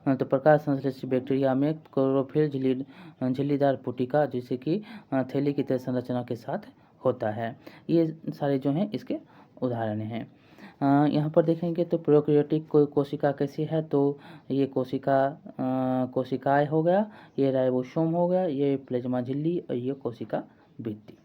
तो प्रकाश संश्लेषी बैक्टीरिया में क्लोरोफिल झिल्लीदार पुटिका जैसे कि थैली की तरह संरचना के साथ होता है। ये सारे जो हैं इसके उदाहरण हैं। यहाँ पर देखेंगे तो प्रोकैरियोटिक कोशिका कैसी है तो ये कोशिकाएं हो गया, ये राइबोसोम हो गया, ये प्लाज्मा झिल्ली और ये कोशिका भित्ति।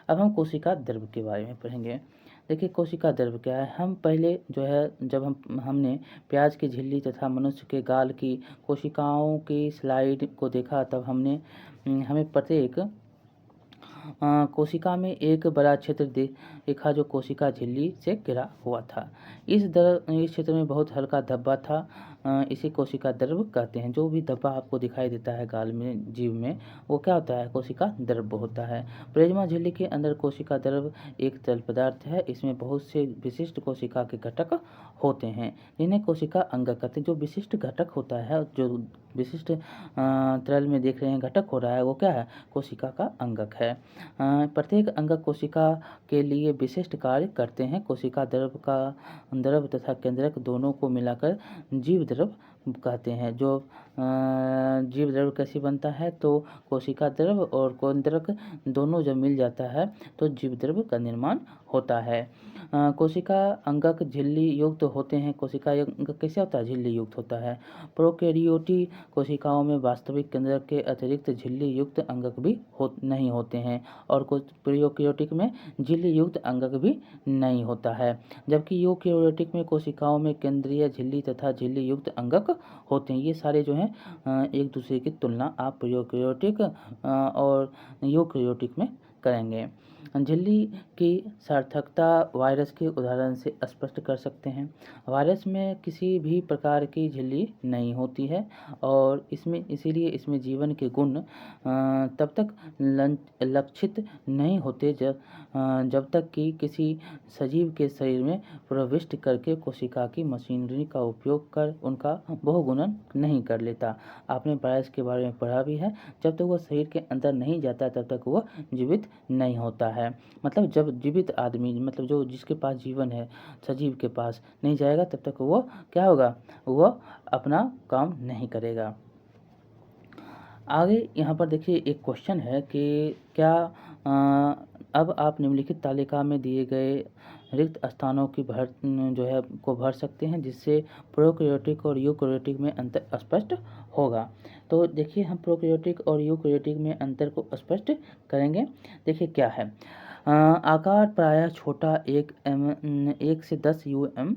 अब हम कोशिका द्रव के बारे में पढ़ेंगे। देखिए कोशिका द्रव क्या है। हम पहले जो है जब हमने प्याज की झिल्ली तथा मनुष्य के गाल की कोशिकाओं की स्लाइड को देखा तब हमें प्रत्येक कोशिका में एक बड़ा क्षेत्र देखा जो कोशिका झिल्ली से घिरा हुआ था। इस क्षेत्र में बहुत हल्का धब्बा था। इसे कोशिका द्रव कहते हैं। जो भी धब्बा आपको दिखाई देता है गाल में, जीव में, वो क्या होता है? कोशिका द्रव होता है। प्लाज्मा झिल्ली के अंदर कोशिका द्रव एक तरल पदार्थ है। इसमें बहुत से विशिष्ट कोशिका के घटक होते हैं जिन्हें कोशिका अंगक कहते हैं। जो विशिष्ट घटक होता है, जो विशिष्ट तरल में देख रहे हैं घटक हो रहा है, वो क्या है? कोशिका का अंगक है। प्रत्येक अंगक कोशिका के लिए विशिष्ट कार्य करते हैं। कोशिका द्रव तथा केंद्रक दोनों को मिलाकर जीव द्रव कहते हैं। जो जीव द्रव कैसे बनता है तो कोशिका द्रव और केंद्रक दोनों जब मिल जाता है तो जीव द्रव का निर्माण होता है। कोशिका अंगक झिल्ली युक्त होते हैं। कोशिका अंगक कैसे होता है? झिल्ली युक्त होता है। प्रोकैरियोटिक कोशिकाओं में वास्तविक केंद्रक के अतिरिक्त झिल्ली युक्त अंगक भी नहीं होते हैं और प्रोकैरियोटिक में झिल्ली युक्त अंगक भी नहीं होता है। जबकि यूकैरियोटिक में कोशिकाओं में केंद्रीय झिल्ली तथा झिल्ली युक्त अंगक होते हैं। ये सारे जो हैं एक दूसरे की तुलना आप प्रोकैरियोटिक और यूकैरियोटिक में करेंगे। झिल्ली की सार्थकता वायरस के उदाहरण से स्पष्ट कर सकते हैं। वायरस में किसी भी प्रकार की झिल्ली नहीं होती है और इसीलिए इसमें जीवन के गुण तब तक लक्षित नहीं होते जब तक कि किसी सजीव के शरीर में प्रविष्ट करके कोशिका की मशीनरी का उपयोग कर उनका बहुगुणन नहीं कर लेता। आपने वायरस के बारे में पढ़ा भी है। जब तक वह शरीर के अंदर नहीं जाता तब तक वह जीवित नहीं होता है। मतलब जब जीवित आदमी मतलब जो जिसके पास जीवन है, सजीव के पास नहीं जाएगा तब तक वो क्या होगा? वह अपना काम नहीं करेगा। आगे यहाँ पर देखिए एक क्वेश्चन है कि क्या अब आप निम्नलिखित तालिका में दिए गए रिक्त स्थानों की भर सकते हैं जिससे प्रोकैरियोटिक और यूकैरियोटिक में अंतर स्पष्ट होगा। तो देखिए हम प्रोकैरियोटिक और यूकैरियोटिक में अंतर को स्पष्ट करेंगे। देखिए क्या है। आकार प्रायः छोटा 1 से 10 UM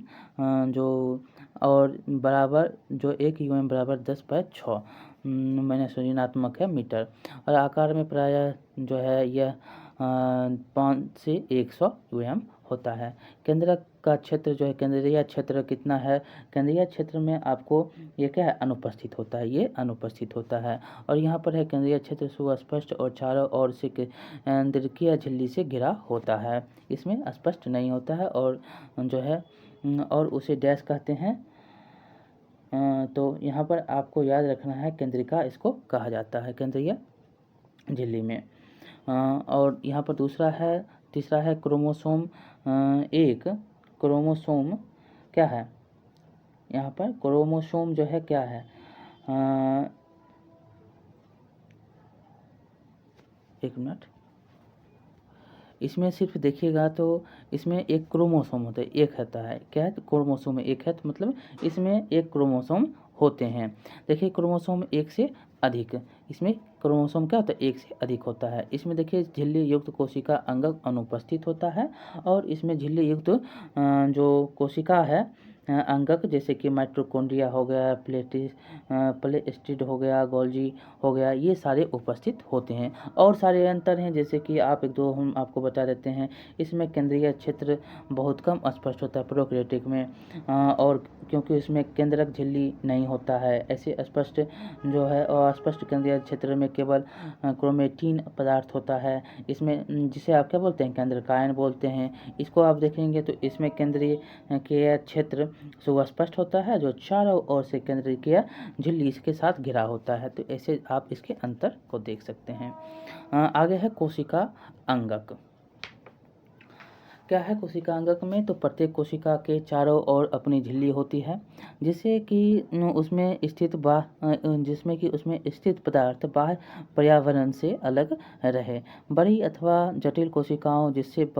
जो और बराबर जो 1 UM बराबर 10/6 ऋणात्मक है मीटर और आकार में प्रायः जो है यह 5 से 100 UM होता है। केंद्रक आपका क्षेत्र जो है केंद्रीय क्षेत्र कितना है, केंद्रीय क्षेत्र में आपको ये क्या है अनुपस्थित होता है, ये अनुपस्थित होता है। और यहाँ पर है केंद्रीय क्षेत्र सुस्पष्ट और चारों ओर से केंद्रीय झिल्ली से घिरा होता है, इसमें स्पष्ट नहीं होता है और जो है और उसे डैश कहते हैं। तो यहाँ पर आपको याद रखना है केंद्रिका इसको कहा जाता है केंद्रीय झिल्ली में। और यहाँ पर तीसरा है क्रोमोसोम। एक क्रोमोसोम क्या है, यहाँ पर क्रोमोसोम जो है क्या है, एक मिनट, इसमें सिर्फ देखिएगा तो इसमें एक क्रोमोसोम होता है, एक होता है, क्या है क्रोमोसोम में एक है, तो मतलब इसमें एक क्रोमोसोम होते हैं। देखिए क्रोमोसोम एक से अधिक, इसमें क्रोमोसोम क्या होता है एक से अधिक होता है। इसमें देखिए झिल्ली युक्त कोशिका अंगक अनुपस्थित होता है और इसमें झिल्ली युक्त जो कोशिका है अंगक जैसे कि माइटोकॉन्ड्रिया हो गया, प्लेस्टिड हो गया, गोल्जी हो गया, ये सारे उपस्थित होते हैं। और सारे अंतर हैं जैसे कि आप एक दो हम आपको बता देते हैं। इसमें केंद्रीय क्षेत्र बहुत कम स्पष्ट होता है प्रोकैरियोटिक में, और क्योंकि इसमें केंद्रक झिल्ली नहीं होता है, ऐसे स्पष्ट जो है अस्पष्ट केंद्रीय क्षेत्र में केवल क्रोमेटिन पदार्थ होता है। इसमें जिसे आप क्या बोलते हैं केंद्रकायन बोलते हैं। इसको आप देखेंगे तो इसमें केंद्रीय के क्षेत्र सुस्पष्ट होता है जो चारों ओर से केंद्रीय झिल्ली इसके साथ घिरा होता है। तो ऐसे आप इसके अंतर को देख सकते हैं। आगे है कोशिका अंगक। क्या है कोशिका अंगक में, तो प्रत्येक कोशिका के चारों ओर अपनी झिल्ली होती है जिससे कि उसमें स्थित पदार्थ बाह्य पर्यावरण से अलग रहे। बड़ी अथवा जटिल कोशिकाओं जिससे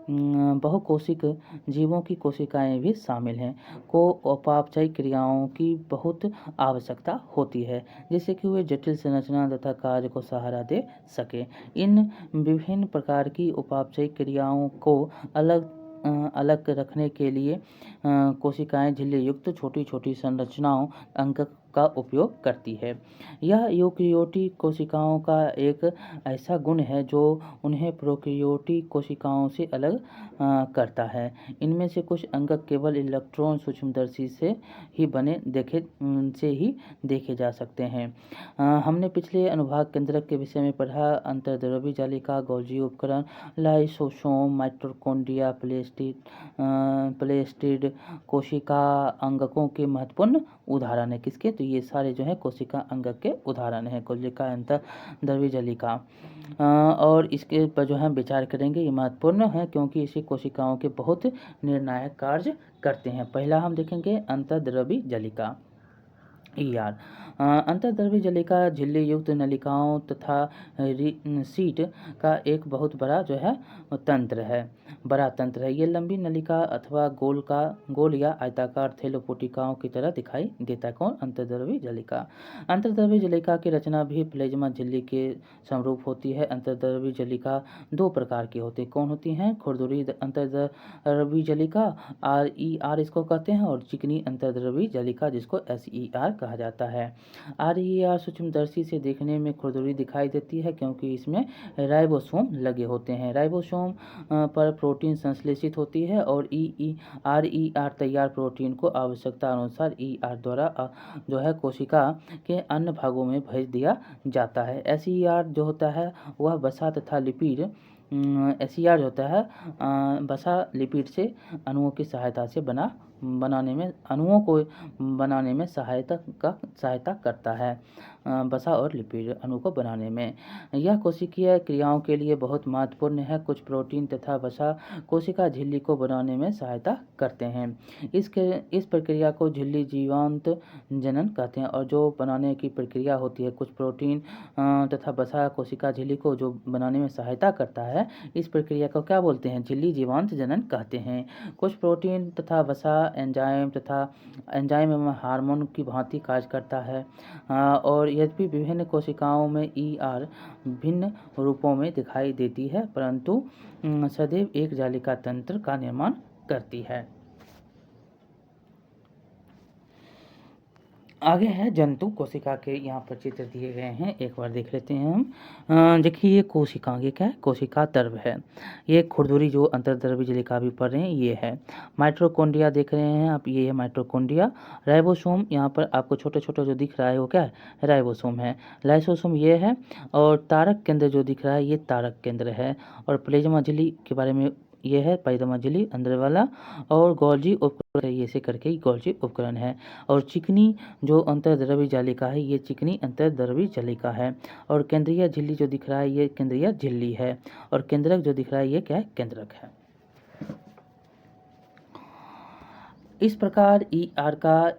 बहुकोशिक जीवों की कोशिकाएं भी शामिल हैं को उपापचय क्रियाओं की बहुत आवश्यकता होती है जिससे कि वे जटिल संरचना तथा कार्य को सहारा दे सके। इन विभिन्न प्रकार की उपापचय क्रियाओं को अलग रखने के लिए कोशिकाएं झिल्ली युक्त छोटी छोटी संरचनाओं अंगक का उपयोग करती है। यह यूकेरियोटिक कोशिकाओं का एक ऐसा गुण है जो उन्हें प्रोकैरियोटिक कोशिकाओं से अलग करता है। इनमें से कुछ अंगक केवल इलेक्ट्रॉन सूक्ष्मदर्शी से ही देखे जा सकते हैं। हमने पिछले अनुभाग केंद्रक के विषय में पढ़ा अंतर्द्रव्यी जालिका, गोल्जी उपकरण, लाइसोसोम, माइटोकॉन्ड्रिया, प्लेस्टिड कोशिका अंगकों के महत्वपूर्ण उदाहरण है। किसके, तो ये सारे जो है कोशिका अंगक के उदाहरण है। कोशिका अंतर्द्रव्यी जालिका और इसके पर जो है विचार करेंगे, ये महत्वपूर्ण है क्योंकि इसी कोशिकाओं के बहुत निर्णायक कार्य करते हैं। पहला हम देखेंगे अंतर्द्रव्यी जालिका ER। अंतर्द्रव्यी जालिका झिल्ली युक्त नलिकाओं तथा सीट का एक बहुत बड़ा जो है तंत्र है, बड़ा तंत्र है। ये लंबी नलिका अथवा गोल या आयताकार थैलोपोटिकाओं की तरह दिखाई देता है। कौन, अंतर्द्रव्यी जालिका। अंतर्द्रव्यी जालिका की रचना भी प्लेज्मा झिल्ली के समरूप होती है। अंतर्द्रव्यी जालिका दो प्रकार की होती है। कौन होती हैं, खुरदुरी अंतर्द्रव्यी जालिका RER इसको कहते हैं, और चिकनी अंतर्द्रव्यी जालिका जिसको SER कहा जाता है। RER सूक्ष्मदर्शी से देखने में खुरदुरी दिखाई देती है क्योंकि इसमें राइबोसोम लगे होते हैं। राइबोसोम पर प्रोटीन संश्लेषित होती है और RER तैयार प्रोटीन को आवश्यकता अनुसार ER द्वारा जो है कोशिका के अन्य भागों में भेज दिया जाता है। SER जो होता है वह वसा तथा लिपिड SER जो होता है वसा लिपिड से अणुओं की सहायता से अणुओं को बनाने में सहायता करता है। वसा और लिपिड अणु को बनाने में यह कोशिकीय क्रियाओं के लिए बहुत महत्वपूर्ण है। कुछ प्रोटीन तथा वसा कोशिका झिल्ली को बनाने में सहायता करते हैं। इस प्रक्रिया को झिल्ली जीवांत जनन कहते हैं। और जो बनाने की प्रक्रिया होती है, कुछ प्रोटीन तथा वसा कोशिका झिल्ली को जो बनाने में सहायता करता है, इस प्रक्रिया को क्या बोलते हैं, झिल्ली जीवांत जनन कहते हैं। कुछ प्रोटीन तथा वसा एंजाइम एवं हार्मोन की भांति कार्य करता है। और यद्यपि विभिन्न कोशिकाओं में ER भिन्न रूपों में दिखाई देती है परंतु सदैव एक जालिका तंत्र का निर्माण करती है। आगे है जंतु कोशिका के यहाँ पर चित्र दिए गए हैं, एक बार देख लेते हैं हम। देखिए ये कोशिका, ये क्या है, कोशिका द्रव है। ये खुरदुरी जो अंतर्द्रव्य जलिका भी पढ़ रहे हैं ये है। माइटोकॉन्ड्रिया देख रहे हैं आप, ये है माइटोकॉन्ड्रिया। राइबोसोम यहाँ पर आपको छोटे छोटे जो दिख रहा है वो क्या है, राइबोसोम है। लाइसोसोम ये है, और तारक केंद्र जो दिख रहा है ये तारक केंद्र है। और प्लेज्मा झिल्ली के बारे में ये है, प्लेज्मा झिल्ली अंदर वाला। और गोल्जी उपकरण है, ये से करके गोल्जी उपकरण है। और चिकनी जो अंतर्द्रव्य जालिका है ये चिकनी अंतर्द्रव्य जालिका है। और केंद्रीय झिल्ली जो दिख रहा है ये केंद्रीय झिल्ली है। और केंद्रक जो दिख रहा है ये क्या है, केंद्रक है। इस प्रकार ईआर का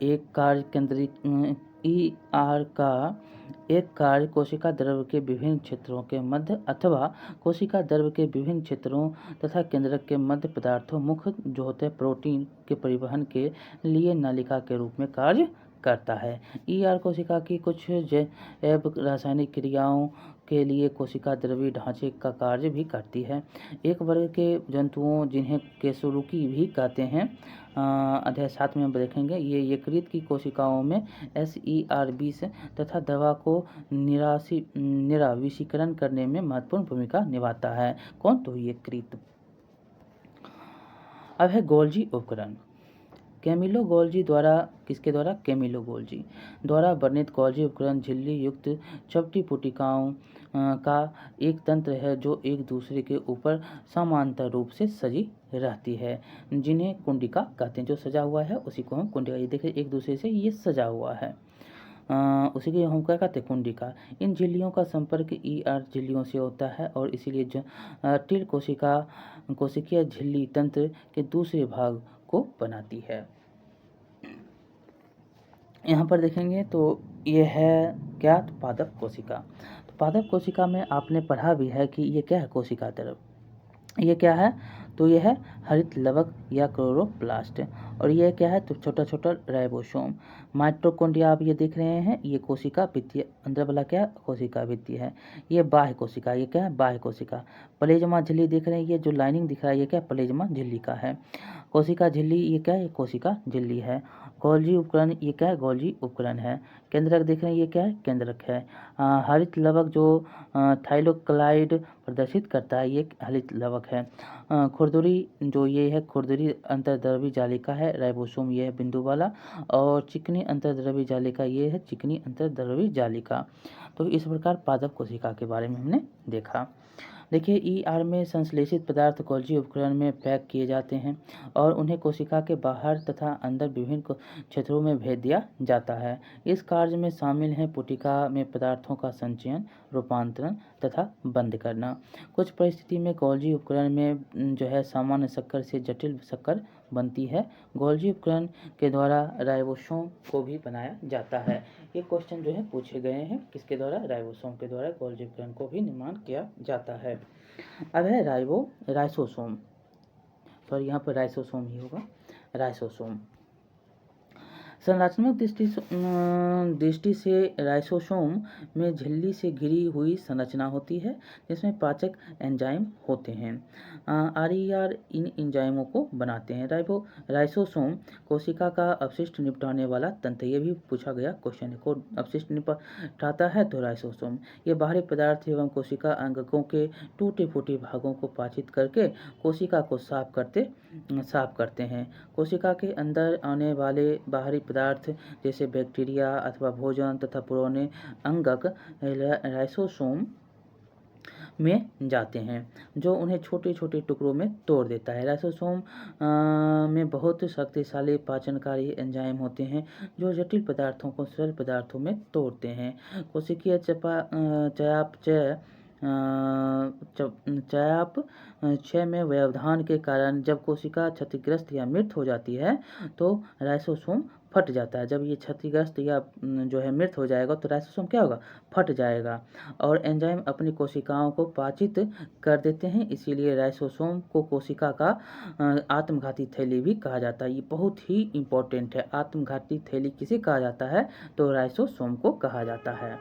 एक कार्य कोशिका द्रव के विभिन्न क्षेत्रों के मध्य अथवा कोशिका द्रव के विभिन्न क्षेत्रों तथा केंद्रक के मध्य पदार्थों मुख्य जो होते हैं प्रोटीन के परिवहन के लिए नलिका के रूप में कार्य करता है। ईआर कोशिका की कुछ जैव रासायनिक क्रियाओं के लिए कोशिका द्रव्य ढांचे का कार्य भी करती है। एक वर्ग के जंतुओं जिन्हें केसुरुकी भी कहते हैं, अध्याय 7 में हम देखेंगे, ये यकृत की कोशिकाओं में SER20 तथा दवा को निराविषीकरण करने में महत्वपूर्ण भूमिका निभाता है। कौन, तो यकृत। अब है गोल्जी उपकरण। कैमिलो गोल्जी द्वारा, किसके द्वारा, कैमिलो गोल्जी द्वारा वर्णित गोल्जी उपकरण झिल्ली युक्त चपटी पुटिकाओं का एक तंत्र है जो एक दूसरे के ऊपर समांतर रूप से सजी रहती है, जिन्हें कुंडिका कहते हैं। जो सजा हुआ है उसी को हम कुंडिका, ये देखिए एक दूसरे से ये सजा हुआ है, उसी को हम क्या कहते हैं, कुंडिका। इन झिल्लियों का संपर्क ER झिल्लियों से होता है और इसीलिए टिल कोशिकीय झिल्ली तंत्र के दूसरे भाग को बनाती है। यहाँ पर देखेंगे तो ये है क्या, तो पादप कोशिका। तो पादप कोशिका में आपने पढ़ा भी है कि ये क्या है, कोशिका द्रव। ये क्या है, तो ये है हरित लवक या क्लोरोप्लास्ट। और ये क्या है, तो छोटा छोटा राइबोसोम। माइटोकॉन्ड्रिया आप ये देख रहे हैं, ये कोशिका भित्ति, अंदर वाला क्या, कोशिका भित्ति है। ये बाह्य कोशिका, ये क्या है, बाह्य कोशिका। प्लेज्मा झिल्ली देख रहे हैं, ये जो लाइनिंग दिख रहा है ये क्या, प्लेज्मा झिल्ली का है। कोशिका झिल्ली ये क्या है, ये कोशिका झिल्ली है। गोल्जी उपकरण ये क्या है, गोल्जी उपकरण है। केंद्रक देख रहे हैं, ये क्या है, केंद्रक है। हरित लवक जो थाइलोक्लाइड प्रदर्शित करता है ये हरित लवक है। खुरदुरी जो ये है, खुरदुरी अंतर्द्रव्य जालिका है, राइबोसोम ये है बिंदु वाला। और चिकनी अंतर्द्रव्य जालिका ये है चिकनी अंतर्द्रव्य जालिका। तो इस प्रकार पादप कोशिका के बारे में हमने देखा। देखिए ER में संश्लेषित पदार्थ गोल्जी उपकरण में पैक किए जाते हैं और उन्हें कोशिका के बाहर तथा अंदर विभिन्न क्षेत्रों में भेज दिया जाता है। इस कार्य में शामिल हैं पुटिका में पदार्थों का संचयन, रूपांतरण तथा बंद करना। कुछ परिस्थिति में गोल्जी उपकरण में जो है सामान्य शक्कर से जटिल शक्कर बनती है। गोल्जी उपकरण के द्वारा राइबोसोम को भी बनाया जाता है। ये क्वेश्चन जो है पूछे गए हैं, किसके द्वारा, राइबोसोम के द्वारा गोल्जी उपकरण को भी निर्माण किया जाता है। अब है राइसोसोम, सॉरी यहाँ पर राइसोसोम ही होगा, राइसोसोम। संरचनात्मक दृष्टि से राइसोसोम में झिल्ली से घिरी हुई संरचना होती है जिसमें पाचक एंजाइम होते हैं। RER इन एंजाइमों को बनाते हैं। राइसोसोम कोशिका का अपशिष्ट निपटाने वाला तंत्र, ये भी पूछा गया क्वेश्चन को, अपशिष्ट निपटाता है तो राइसोसोम। ये बाहरी पदार्थ एवं कोशिका अंगकों के टूटे फूटे भागों को पाचित करके कोशिका को साफ करते हैं। कोशिका के अंदर आने वाले बाहरी पदार्थ जैसे बैक्टीरिया अथवा भोजन तथा पुराने अंगक राइसोसोम में जाते हैं जो उन्हें छोटे छोटे टुकड़ों में तोड़ देता है। राइसोसोम में बहुत शक्तिशाली पाचनकारी एंजाइम होते हैं जो जटिल पदार्थों को सरल पदार्थों में तोड़ते हैं। कोशिकीय चयापचय में व्यवधान के कारण जब कोशिका क्षतिग्रस्त या मृत हो जाती है तो राइसोसोम फट जाता है। जब ये क्षतिग्रस्त या जो है मृत हो जाएगा तो राइसोसोम क्या होगा, फट जाएगा और एंजाइम अपनी कोशिकाओं को पाचित कर देते हैं। इसीलिए राइसोसोम को कोशिका का आत्मघाती थैली भी कहा जाता है। ये बहुत ही इम्पोर्टेंट है, आत्मघाती थैली किसे कहा जाता है, तो राइसोसोम को कहा जाता है।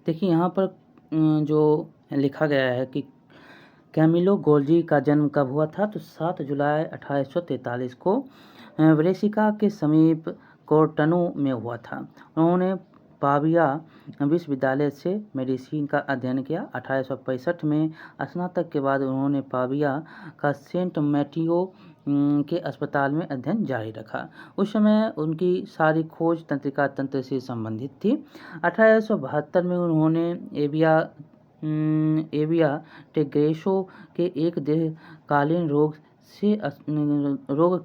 देखिए यहाँ पर जो लिखा गया है कि कैमिलो गोल्जी का जन्म कब हुआ था, तो 7 जुलाई 1843 को ब्रेसिका के समीप कोर्टनू में हुआ था। उन्होंने पाविया विश्वविद्यालय से मेडिसिन का अध्ययन किया। 1865 में स्नातक के बाद उन्होंने पाविया का सेंट मैटियो के अस्पताल में अध्ययन जारी रखा। उस समय उनकी सारी खोज तंत्रिका तंत्र से संबंधित थी। 1872 में उन्होंने एविया टेग्रेसो के एक दीर्घकालीन रोग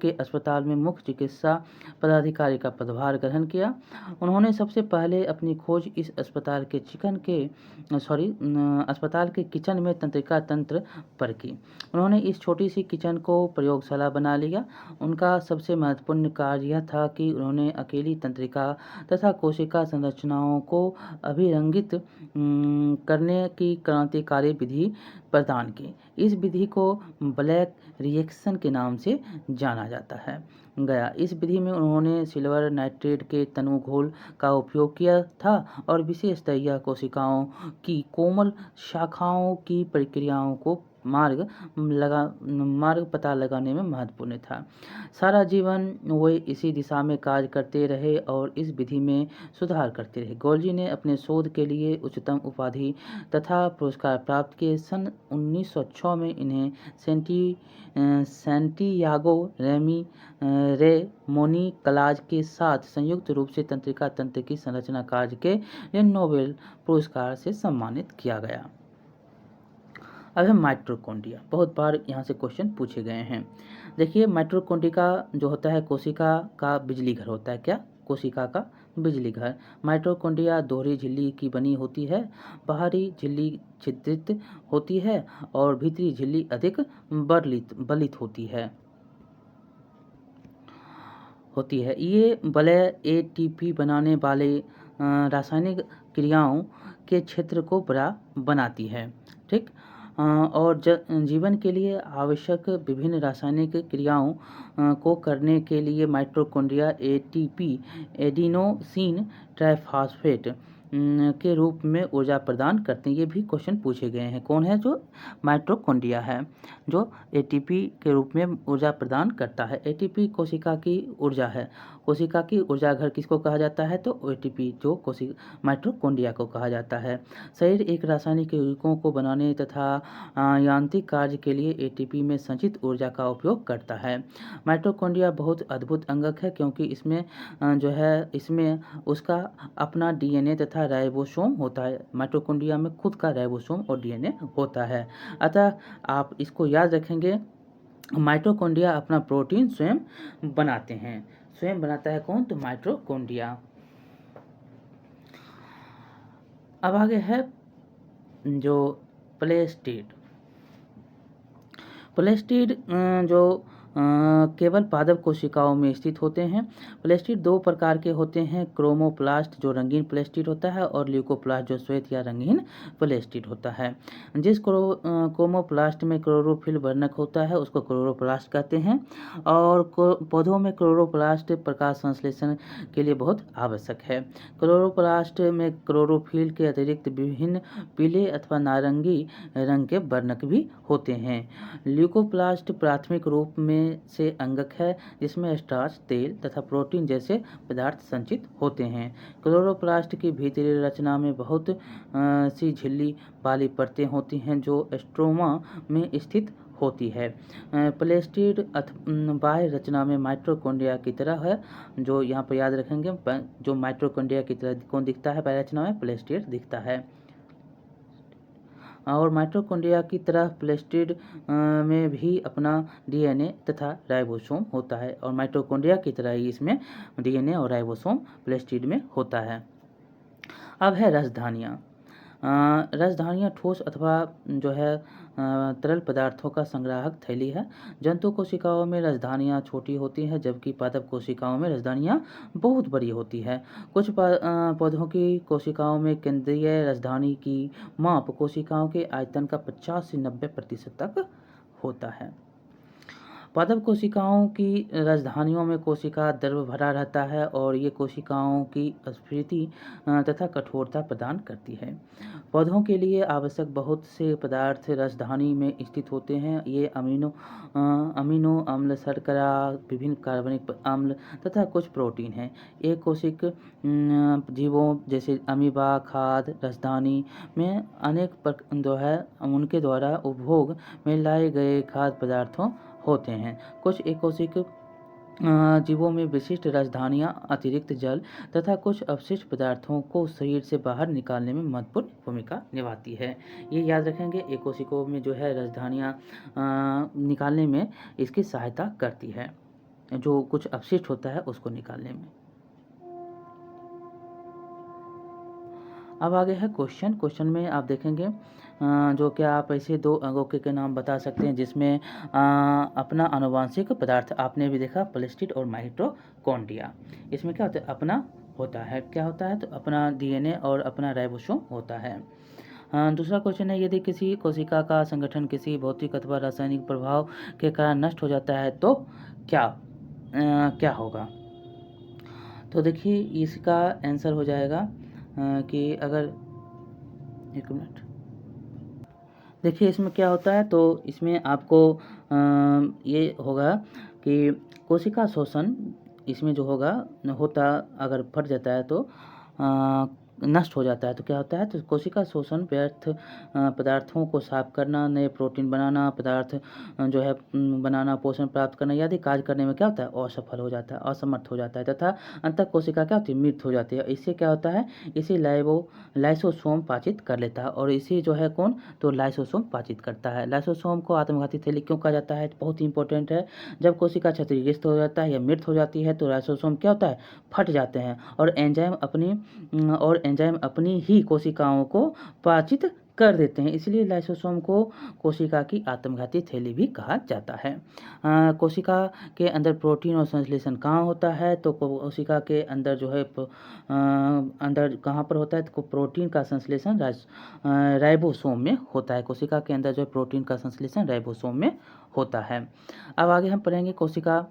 के अस्पताल में मुख्य चिकित्सा पदाधिकारी का पदभार ग्रहण किया। उन्होंने सबसे पहले अपनी खोज इस अस्पताल के किचन में तंत्रिका तंत्र पर की। उन्होंने इस छोटी सी किचन को प्रयोगशाला बना लिया। उनका सबसे महत्वपूर्ण कार्य यह था कि उन्होंने अकेली तंत्रिका तथा कोशिका संरचनाओं को अभिरंगित करने की क्रांतिकारी विधि प्रदान की। इस विधि को ब्लैक रिएक्शन के नाम से जाना जाता है गया। इस विधि में उन्होंने सिल्वर नाइट्रेट के तनु घोल का उपयोग किया था और विशेषतः यह कोशिकाओं की कोमल शाखाओं की प्रक्रियाओं को मार्ग पता लगाने में महत्वपूर्ण था। सारा जीवन वे इसी दिशा में कार्य करते रहे और इस विधि में सुधार करते रहे। गोल्जी ने अपने शोध के लिए उच्चतम उपाधि तथा पुरस्कार प्राप्त किए। सन 1906 में इन्हें सैंटियागो रे मोनिकलाज के साथ संयुक्त रूप से तंत्रिका तंत्र की संरचना कार्य के लिए नोबेल पुरस्कार से सम्मानित किया गया। अब है माइटोकॉन्ड्रिया। बहुत बार यहाँ से क्वेश्चन पूछे गए हैं। देखिए, माइटोकॉन्ड्रिया जो होता है कोशिका का बिजली घर होता है। क्या? कोशिका का बिजली घर। माइटोकॉन्ड्रिया दोहरी झिल्ली की बनी होती है। बाहरी झिल्ली छिद्रित होती है और भीतरी झिल्ली अधिक बलित होती है। ये वलय एटीपी बनाने वाले रासायनिक क्रियाओं के क्षेत्र को बड़ा बनाती है। ठीक। और जीवन के लिए आवश्यक विभिन्न रासायनिक क्रियाओं को करने के लिए माइटोकॉन्ड्रिया एटीपी एडिनोसिन ट्राइफॉस्फेट के रूप में ऊर्जा प्रदान करते हैं। ये भी क्वेश्चन पूछे गए हैं। कौन है जो माइटोकॉन्ड्रिया है जो एटीपी के रूप में ऊर्जा प्रदान करता है? एटीपी कोशिका की ऊर्जा है। कोशिका की ऊर्जा घर किसको कहा जाता है? तो एटीपी जो माइटोकॉन्ड्रिया को कहा जाता है। शरीर एक रासायनिक यौगिकों को बनाने तथा यांत्रिक कार्य के लिए एटीपी में संचित ऊर्जा का उपयोग करता है। माइटोकॉन्ड्रिया बहुत अद्भुत अंगक है क्योंकि इसमें उसका अपना डीएनए तथा राइबोसोम होता है। माइटोकॉन्ड्रिया में खुद का राइबोसोम और डीएनए होता है। अतः आप इसको याद रखेंगे, माइटोकॉन्ड्रिया अपना प्रोटीन स्वयं बनाते हैं। स्वयं बनाता है कौन? तो माइटोकॉन्ड्रिया। अब आगे है जो प्लेस्टिड जो केवल पादप कोशिकाओं में स्थित होते हैं। प्लेस्टिड दो प्रकार के होते हैं, क्रोमोप्लास्ट जो रंगीन प्लेस्टिड होता है और ल्यूकोप्लास्ट जो श्वेत या रंगीन प्लेस्टिड होता है। जिस क्रोमोप्लास्ट में क्लोरोफिल वर्णक होता है उसको क्लोरोप्लास्ट कहते हैं और पौधों में क्लोरोप्लास्ट प्रकाश संश्लेषण के लिए बहुत आवश्यक है। क्लोरोप्लास्ट में क्लोरोफिल के अतिरिक्त विभिन्न पीले अथवा नारंगी रंग के वर्णक भी होते हैं। ल्यूकोप्लास्ट प्राथमिक रूप में से अंगक है जिसमें स्टार्च, तेल तथा प्रोटीन जैसे पदार्थ संचित होते हैं। क्लोरोप्लास्ट की भीतरी रचना में बहुत सी झिल्ली वाली परतें होती हैं जो स्ट्रोमा में स्थित होती है। प्लेस्टिड बाह्य रचना में माइटोकॉन्ड्रिया की तरह है, जो यहाँ पर याद रखेंगे। जो माइटोकॉन्ड्रिया की तरह कौन दिखता है बाह्य रचना में? प्लेस्टिड दिखता है। और माइटोकॉन्ड्रिया की तरह प्लेस्टिड में भी अपना डीएनए तथा राइबोसोम होता है और माइटोकॉन्ड्रिया की तरह ही इसमें डीएनए और राइबोसोम प्लेस्टिड में होता है। अब है रसधानियाँ। रसधानियाँ ठोस अथवा जो है तरल पदार्थों का संग्राहक थैली है। जंतु कोशिकाओं में रसधानियाँ छोटी होती हैं जबकि पादप कोशिकाओं में रसधानियाँ बहुत बड़ी होती है। कुछ पौधों की कोशिकाओं में केंद्रीय रसधानी की माप कोशिकाओं के आयतन का 50 से 90% तक होता है। पादप कोशिकाओं की राजधानियों में कोशिका द्रव भरा रहता है और ये कोशिकाओं की स्फीति तथा कठोरता प्रदान करती है। पौधों के लिए आवश्यक बहुत से पदार्थ राजधानी में स्थित होते हैं। ये अमीनो अम्ल, शर्करा, विभिन्न कार्बनिक अम्ल तथा कुछ प्रोटीन हैं। एक कोशिक जीवों जैसे अमीबा खाद्य राजधानी में अनेक जो है उनके द्वारा उपभोग में लाए गए खाद्य पदार्थों होते हैं। कुछ एकोशिक जीवों में विशिष्ट राजधानियाँ अतिरिक्त जल तथा कुछ अवशिष्ट पदार्थों को शरीर से बाहर निकालने में महत्वपूर्ण भूमिका निभाती है। ये याद रखेंगे, एकोशिकों में जो है राजधानियाँ निकालने में इसकी सहायता करती है, जो कुछ अपशिष्ट होता है उसको निकालने में। अब आगे है क्वेश्चन में आप देखेंगे जो कि आप ऐसे दो अंगों के नाम बता सकते हैं जिसमें अपना आनुवंशिक पदार्थ आपने भी देखा, प्लास्टिड और माइटोकॉन्ड्रिया। इसमें क्या होता है, अपना होता है, क्या होता है, तो अपना डीएनए और अपना राइबोसोम होता है। दूसरा क्वेश्चन है, यदि किसी कोशिका का संगठन किसी भौतिक अथवा रासायनिक प्रभाव के कारण नष्ट हो जाता है तो क्या होगा। तो देखिए इसका आंसर हो जाएगा कि अगर एक मिनट देखिए इसमें क्या होता है, तो इसमें आपको ये होगा कि कोशिका शोषण इसमें जो होता अगर फट जाता है तो नष्ट हो जाता है तो क्या होता है, तो कोशिका शोषण व्यर्थ पदार्थों को साफ करना, नए प्रोटीन बनाना, पदार्थ जो है बनाना, पोषण प्राप्त करना आदि कार्य करने में क्या होता है, असफल हो जाता है, असमर्थ हो जाता है तथा अंतः कोशिका क्या होती है, मृत हो जाती है। इससे क्या होता है, इसे लाइसोसोम पाचित कर लेता है और इसे जो है कौन, तो लाइसोसोम पाचित करता है। लाइसोसोम को आत्मघाती थैली क्यों कहा जाता है, बहुत ही इंपॉर्टेंट है। जब कोशिका क्षतिग्रस्त हो जाता है या मृत हो जाती है तो लाइसोसोम क्या होता है, फट जाते हैं और एंजाइम अपनी ही कोशिकाओं को पाचित कर देते हैं। इसलिए लाइसोसोम को कोशिका की आत्मघाती थैली भी कहा जाता है। कोशिका के अंदर प्रोटीन और संश्लेषण कहाँ होता है, तो कोशिका के अंदर जो है अंदर कहाँ पर होता है, तो प्रोटीन का संश्लेषण राइबोसोम में होता है। कोशिका के अंदर जो है प्रोटीन का संश्लेषण राइबोसोम में होता है। अब आगे हम पढ़ेंगे कोशिका।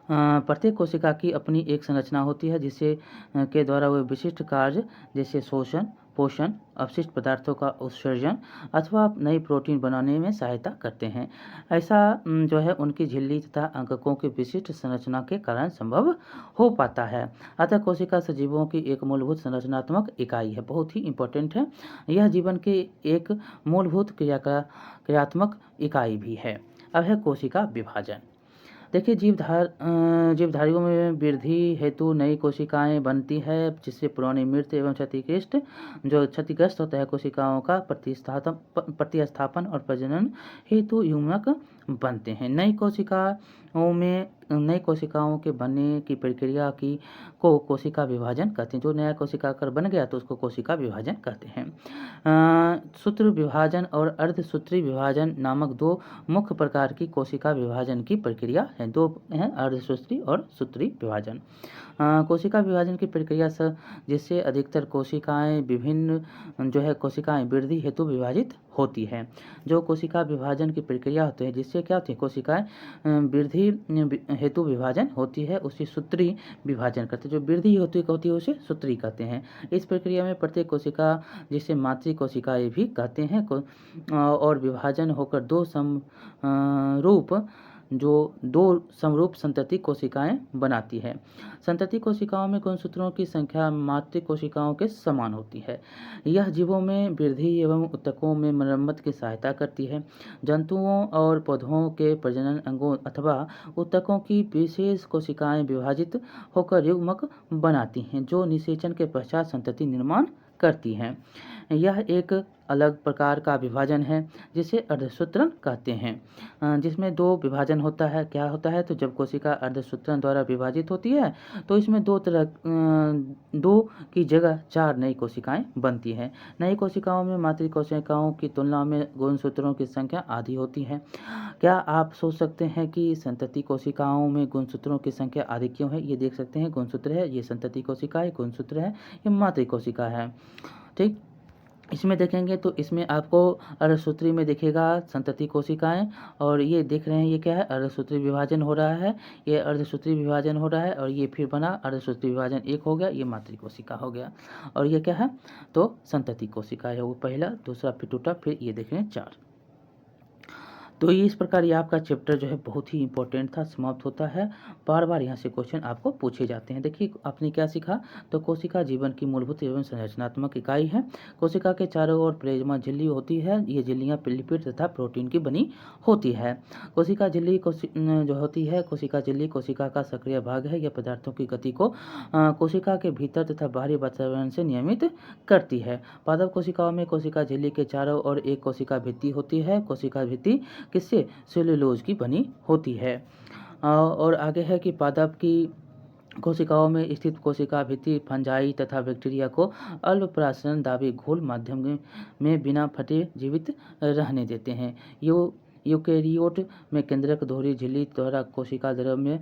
प्रत्येक कोशिका की अपनी एक संरचना होती है जिससे के द्वारा वे विशिष्ट कार्य जैसे शोषण, पोषण, अपशिष्ट पदार्थों का उत्सर्जन अथवा नई प्रोटीन बनाने में सहायता करते हैं। ऐसा जो है उनकी झिल्ली तथा अंगकों की विशिष्ट संरचना के कारण संभव हो पाता है। अतः कोशिका सजीवों की एक मूलभूत संरचनात्मक इकाई है, बहुत ही इंपॉर्टेंट है। यह जीवन की एक मूलभूत क्रियात्मक इकाई भी है। अब है कोशिका विभाजन। देखिए जीवधारियों में वृद्धि हेतु नई कोशिकाएं बनती है जिससे पुरानी मृत एवं क्षतिग्रस्त होता है कोशिकाओं का प्रतिस्थापन और प्रजनन हेतु युग्मक बनते हैं। नई कोशिकाओं के बनने की प्रक्रिया को कोशिका विभाजन कहते हैं। जो नया कोशिका आकार बन गया तो उसको कोशिका विभाजन कहते हैं। सूत्र विभाजन और अर्धसूत्री विभाजन नामक दो मुख्य प्रकार की कोशिका विभाजन की प्रक्रिया है। दो हैं, अर्धसूत्री और सूत्री विभाजन। कोशिका विभाजन की प्रक्रिया से जिससे अधिकतर कोशिकाएं विभिन्न जो है कोशिकाएं वृद्धि हेतु विभाजित होती है। जो कोशिका विभाजन की प्रक्रिया होती है जिससे क्या होती है, कोशिकाएं वृद्धि हेतु विभाजन होती है उसे सूत्री विभाजन करते हैं। जो वृद्धि होती है उसे सूत्री कहते हैं। इस प्रक्रिया में प्रत्येक कोशिका जिसे मातृ कोशिकाएं भी कहते हैं और विभाजन होकर दो समरूप संतति कोशिकाएं बनाती है। संतति कोशिकाओं में गुणसूत्रों की संख्या मातृ कोशिकाओं के समान होती है। यह जीवों में वृद्धि एवं ऊतकों में मरम्मत की सहायता करती है। जंतुओं और पौधों के प्रजनन अंगों अथवा ऊतकों की विशेष कोशिकाएं विभाजित होकर युग्मक बनाती हैं जो निषेचन के पश्चात संतति निर्माण करती हैं। यह एक अलग प्रकार का विभाजन है जिसे अर्धसूत्रण कहते हैं, जिसमें दो विभाजन होता है। क्या होता है, तो जब कोशिका अर्धसूत्रण द्वारा विभाजित होती है तो इसमें दो की जगह चार नई कोशिकाएं बनती हैं। नई कोशिकाओं में मातृ कोशिकाओं की तुलना में गुणसूत्रों की संख्या आधी होती है। क्या आप सोच सकते हैं कि संतति कोशिकाओं में गुणसूत्रों की संख्या आधी क्यों है? ये देख सकते हैं गुणसूत्र है, ये संतति कोशिका है, गुणसूत्र है, ये मातृ कोशिका है। ठीक, इसमें देखेंगे तो इसमें आपको अर्धसूत्री में दिखेगा संतति कोशिकाएं, और ये देख रहे हैं ये क्या है, अर्धसूत्री विभाजन हो रहा है, ये अर्धसूत्री विभाजन हो रहा है, और ये फिर बना अर्धसूत्री विभाजन एक हो गया, ये मातृ कोशिका हो गया, और ये क्या है तो संतति कोशिका है, वो पहला, दूसरा फिर टूटा, फिर ये देख रहे हैं 4। तो ये इस प्रकार ये आपका चैप्टर जो है बहुत ही इंपॉर्टेंट था, समाप्त होता है। बार बार यहाँ से क्वेश्चन आपको पूछे जाते हैं। देखिए आपने क्या सीखा, तो कोशिका जीवन की मूलभूत एवं संरचनात्मक इकाई है। कोशिका के चारों ओर प्लेज्मा झिल्ली होती है, ये झिल्लियाँ लिपिड तथा प्रोटीन की बनी होती है। कोशिका झिल्ली जो होती है, कोशिका झिल्ली कोशिका का सक्रिय भाग है, यह पदार्थों की गति को कोशिका के भीतर तथा बाहरी वातावरण से नियमित करती है। पादप कोशिकाओं में कोशिका झिल्ली के चारों ओर एक कोशिका भित्ति होती है। कोशिका भित्ति किससे, सेल्यूलोज की बनी होती है। और आगे है कि पादप की कोशिकाओं में स्थित कोशिका भित्ति फंजाई तथा बैक्टीरिया को अल्पप्राशन दाबी घोल माध्यम में बिना फटे जीवित रहने देते हैं। यूकेरियोट में केंद्रक दोहरी झिल्ली द्वारा कोशिका द्रव में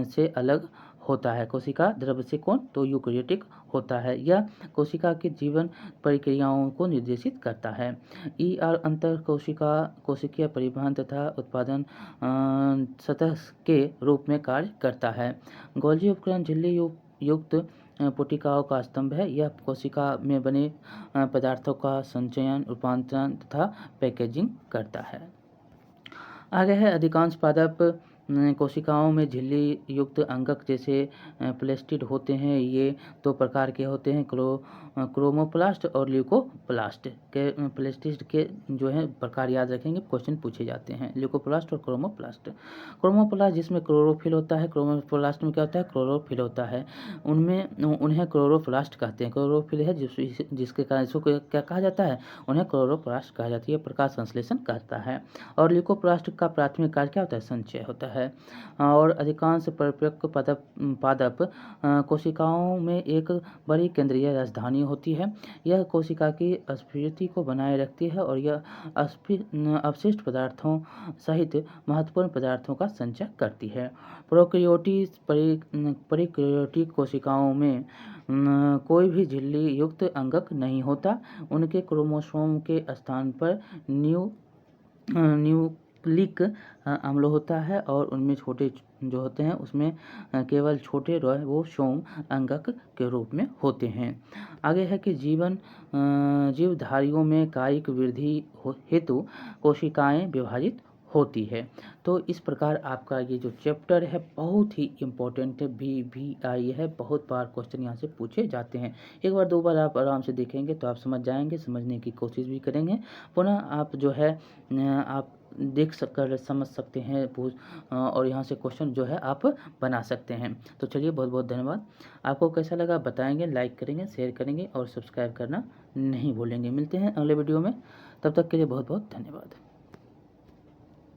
से अलग होता है। कोशिका द्रव से कौन, तो यूकेरियोटिक होता है। यह कोशिका के जीवन प्रक्रियाओं को निर्देशित करता है। अंतर कोशिकीय परिवहन तथा उत्पादन सतह के रूप में कार्य करता है। गोल्जी उपकरण झिल्ली युक्त पुटिकाओं का स्तंभ है। यह कोशिका में बने पदार्थों का संचयन, रूपांतरण तथा पैकेजिंग करता है। आगे है अधिकांश पादप कोशिकाओं में झिल्ली युक्त अंगक जैसे प्लेस्टिड होते हैं। ये 2 प्रकार के होते हैं, क्रोमोप्लास्ट और ल्यूकोप्लास्ट के। प्लेस्टिड के जो है प्रकार याद रखेंगे, क्वेश्चन पूछे जाते हैं, ल्यूकोप्लास्ट और क्रोमोप्लास्ट। क्रोमोप्लास्ट जिसमें क्लोरोफिल होता है, क्रोमोप्लास्ट में क्या होता है, क्लोरोफिल होता है। उन्हें क्लोरोप्लास्ट कहते हैं। क्लोरोफिल है जिसके कारण इसको क्या कहा जाता है, उन्हें क्लोरोप्लास्ट कहा जाती है, प्रकाश संश्लेषण करता है। और ल्यूकोप्लास्ट का प्राथमिक कार्य क्या होता है, संचय होता है। और अधिकांश परिपक्व पादप कोशिकाओं में एक बड़ी केंद्रीय राजधानी होती है। यह कोशिका की स्फीति को बनाए रखती है और यह अपशिष्ट पदार्थों सहित महत्वपूर्ण पदार्थों का संचय करती है। प्रोकैरियोटिक कोशिकाओं में कोई भी झिल्ली युक्त अंगक नहीं होता। उनके क्रोमोसोम के स्थान पर न्यूक्लिक अम्ल होता है और उनमें छोटे जो होते हैं उसमें केवल छोटे राइबोसोम अंगक के रूप में होते हैं। आगे है कि जीवधारियों में कायिक वृद्धि हेतु कोशिकाएं विभाजित होती है। तो इस प्रकार आपका ये जो चैप्टर है बहुत ही इम्पोर्टेंट है, VVI है, बहुत बार क्वेश्चन यहाँ से पूछे जाते हैं। एक बार 2 बार आप आराम से देखेंगे तो आप समझ जाएंगे, समझने की कोशिश भी करेंगे। पुनः आप जो है आप समझ सकते हैं और यहाँ से क्वेश्चन जो है आप बना सकते हैं। तो चलिए बहुत बहुत धन्यवाद। आपको कैसा लगा बताएंगे, लाइक करेंगे, शेयर करेंगे और सब्सक्राइब करना नहीं भूलेंगे। मिलते हैं अगले वीडियो में, तब तक के लिए बहुत बहुत धन्यवाद।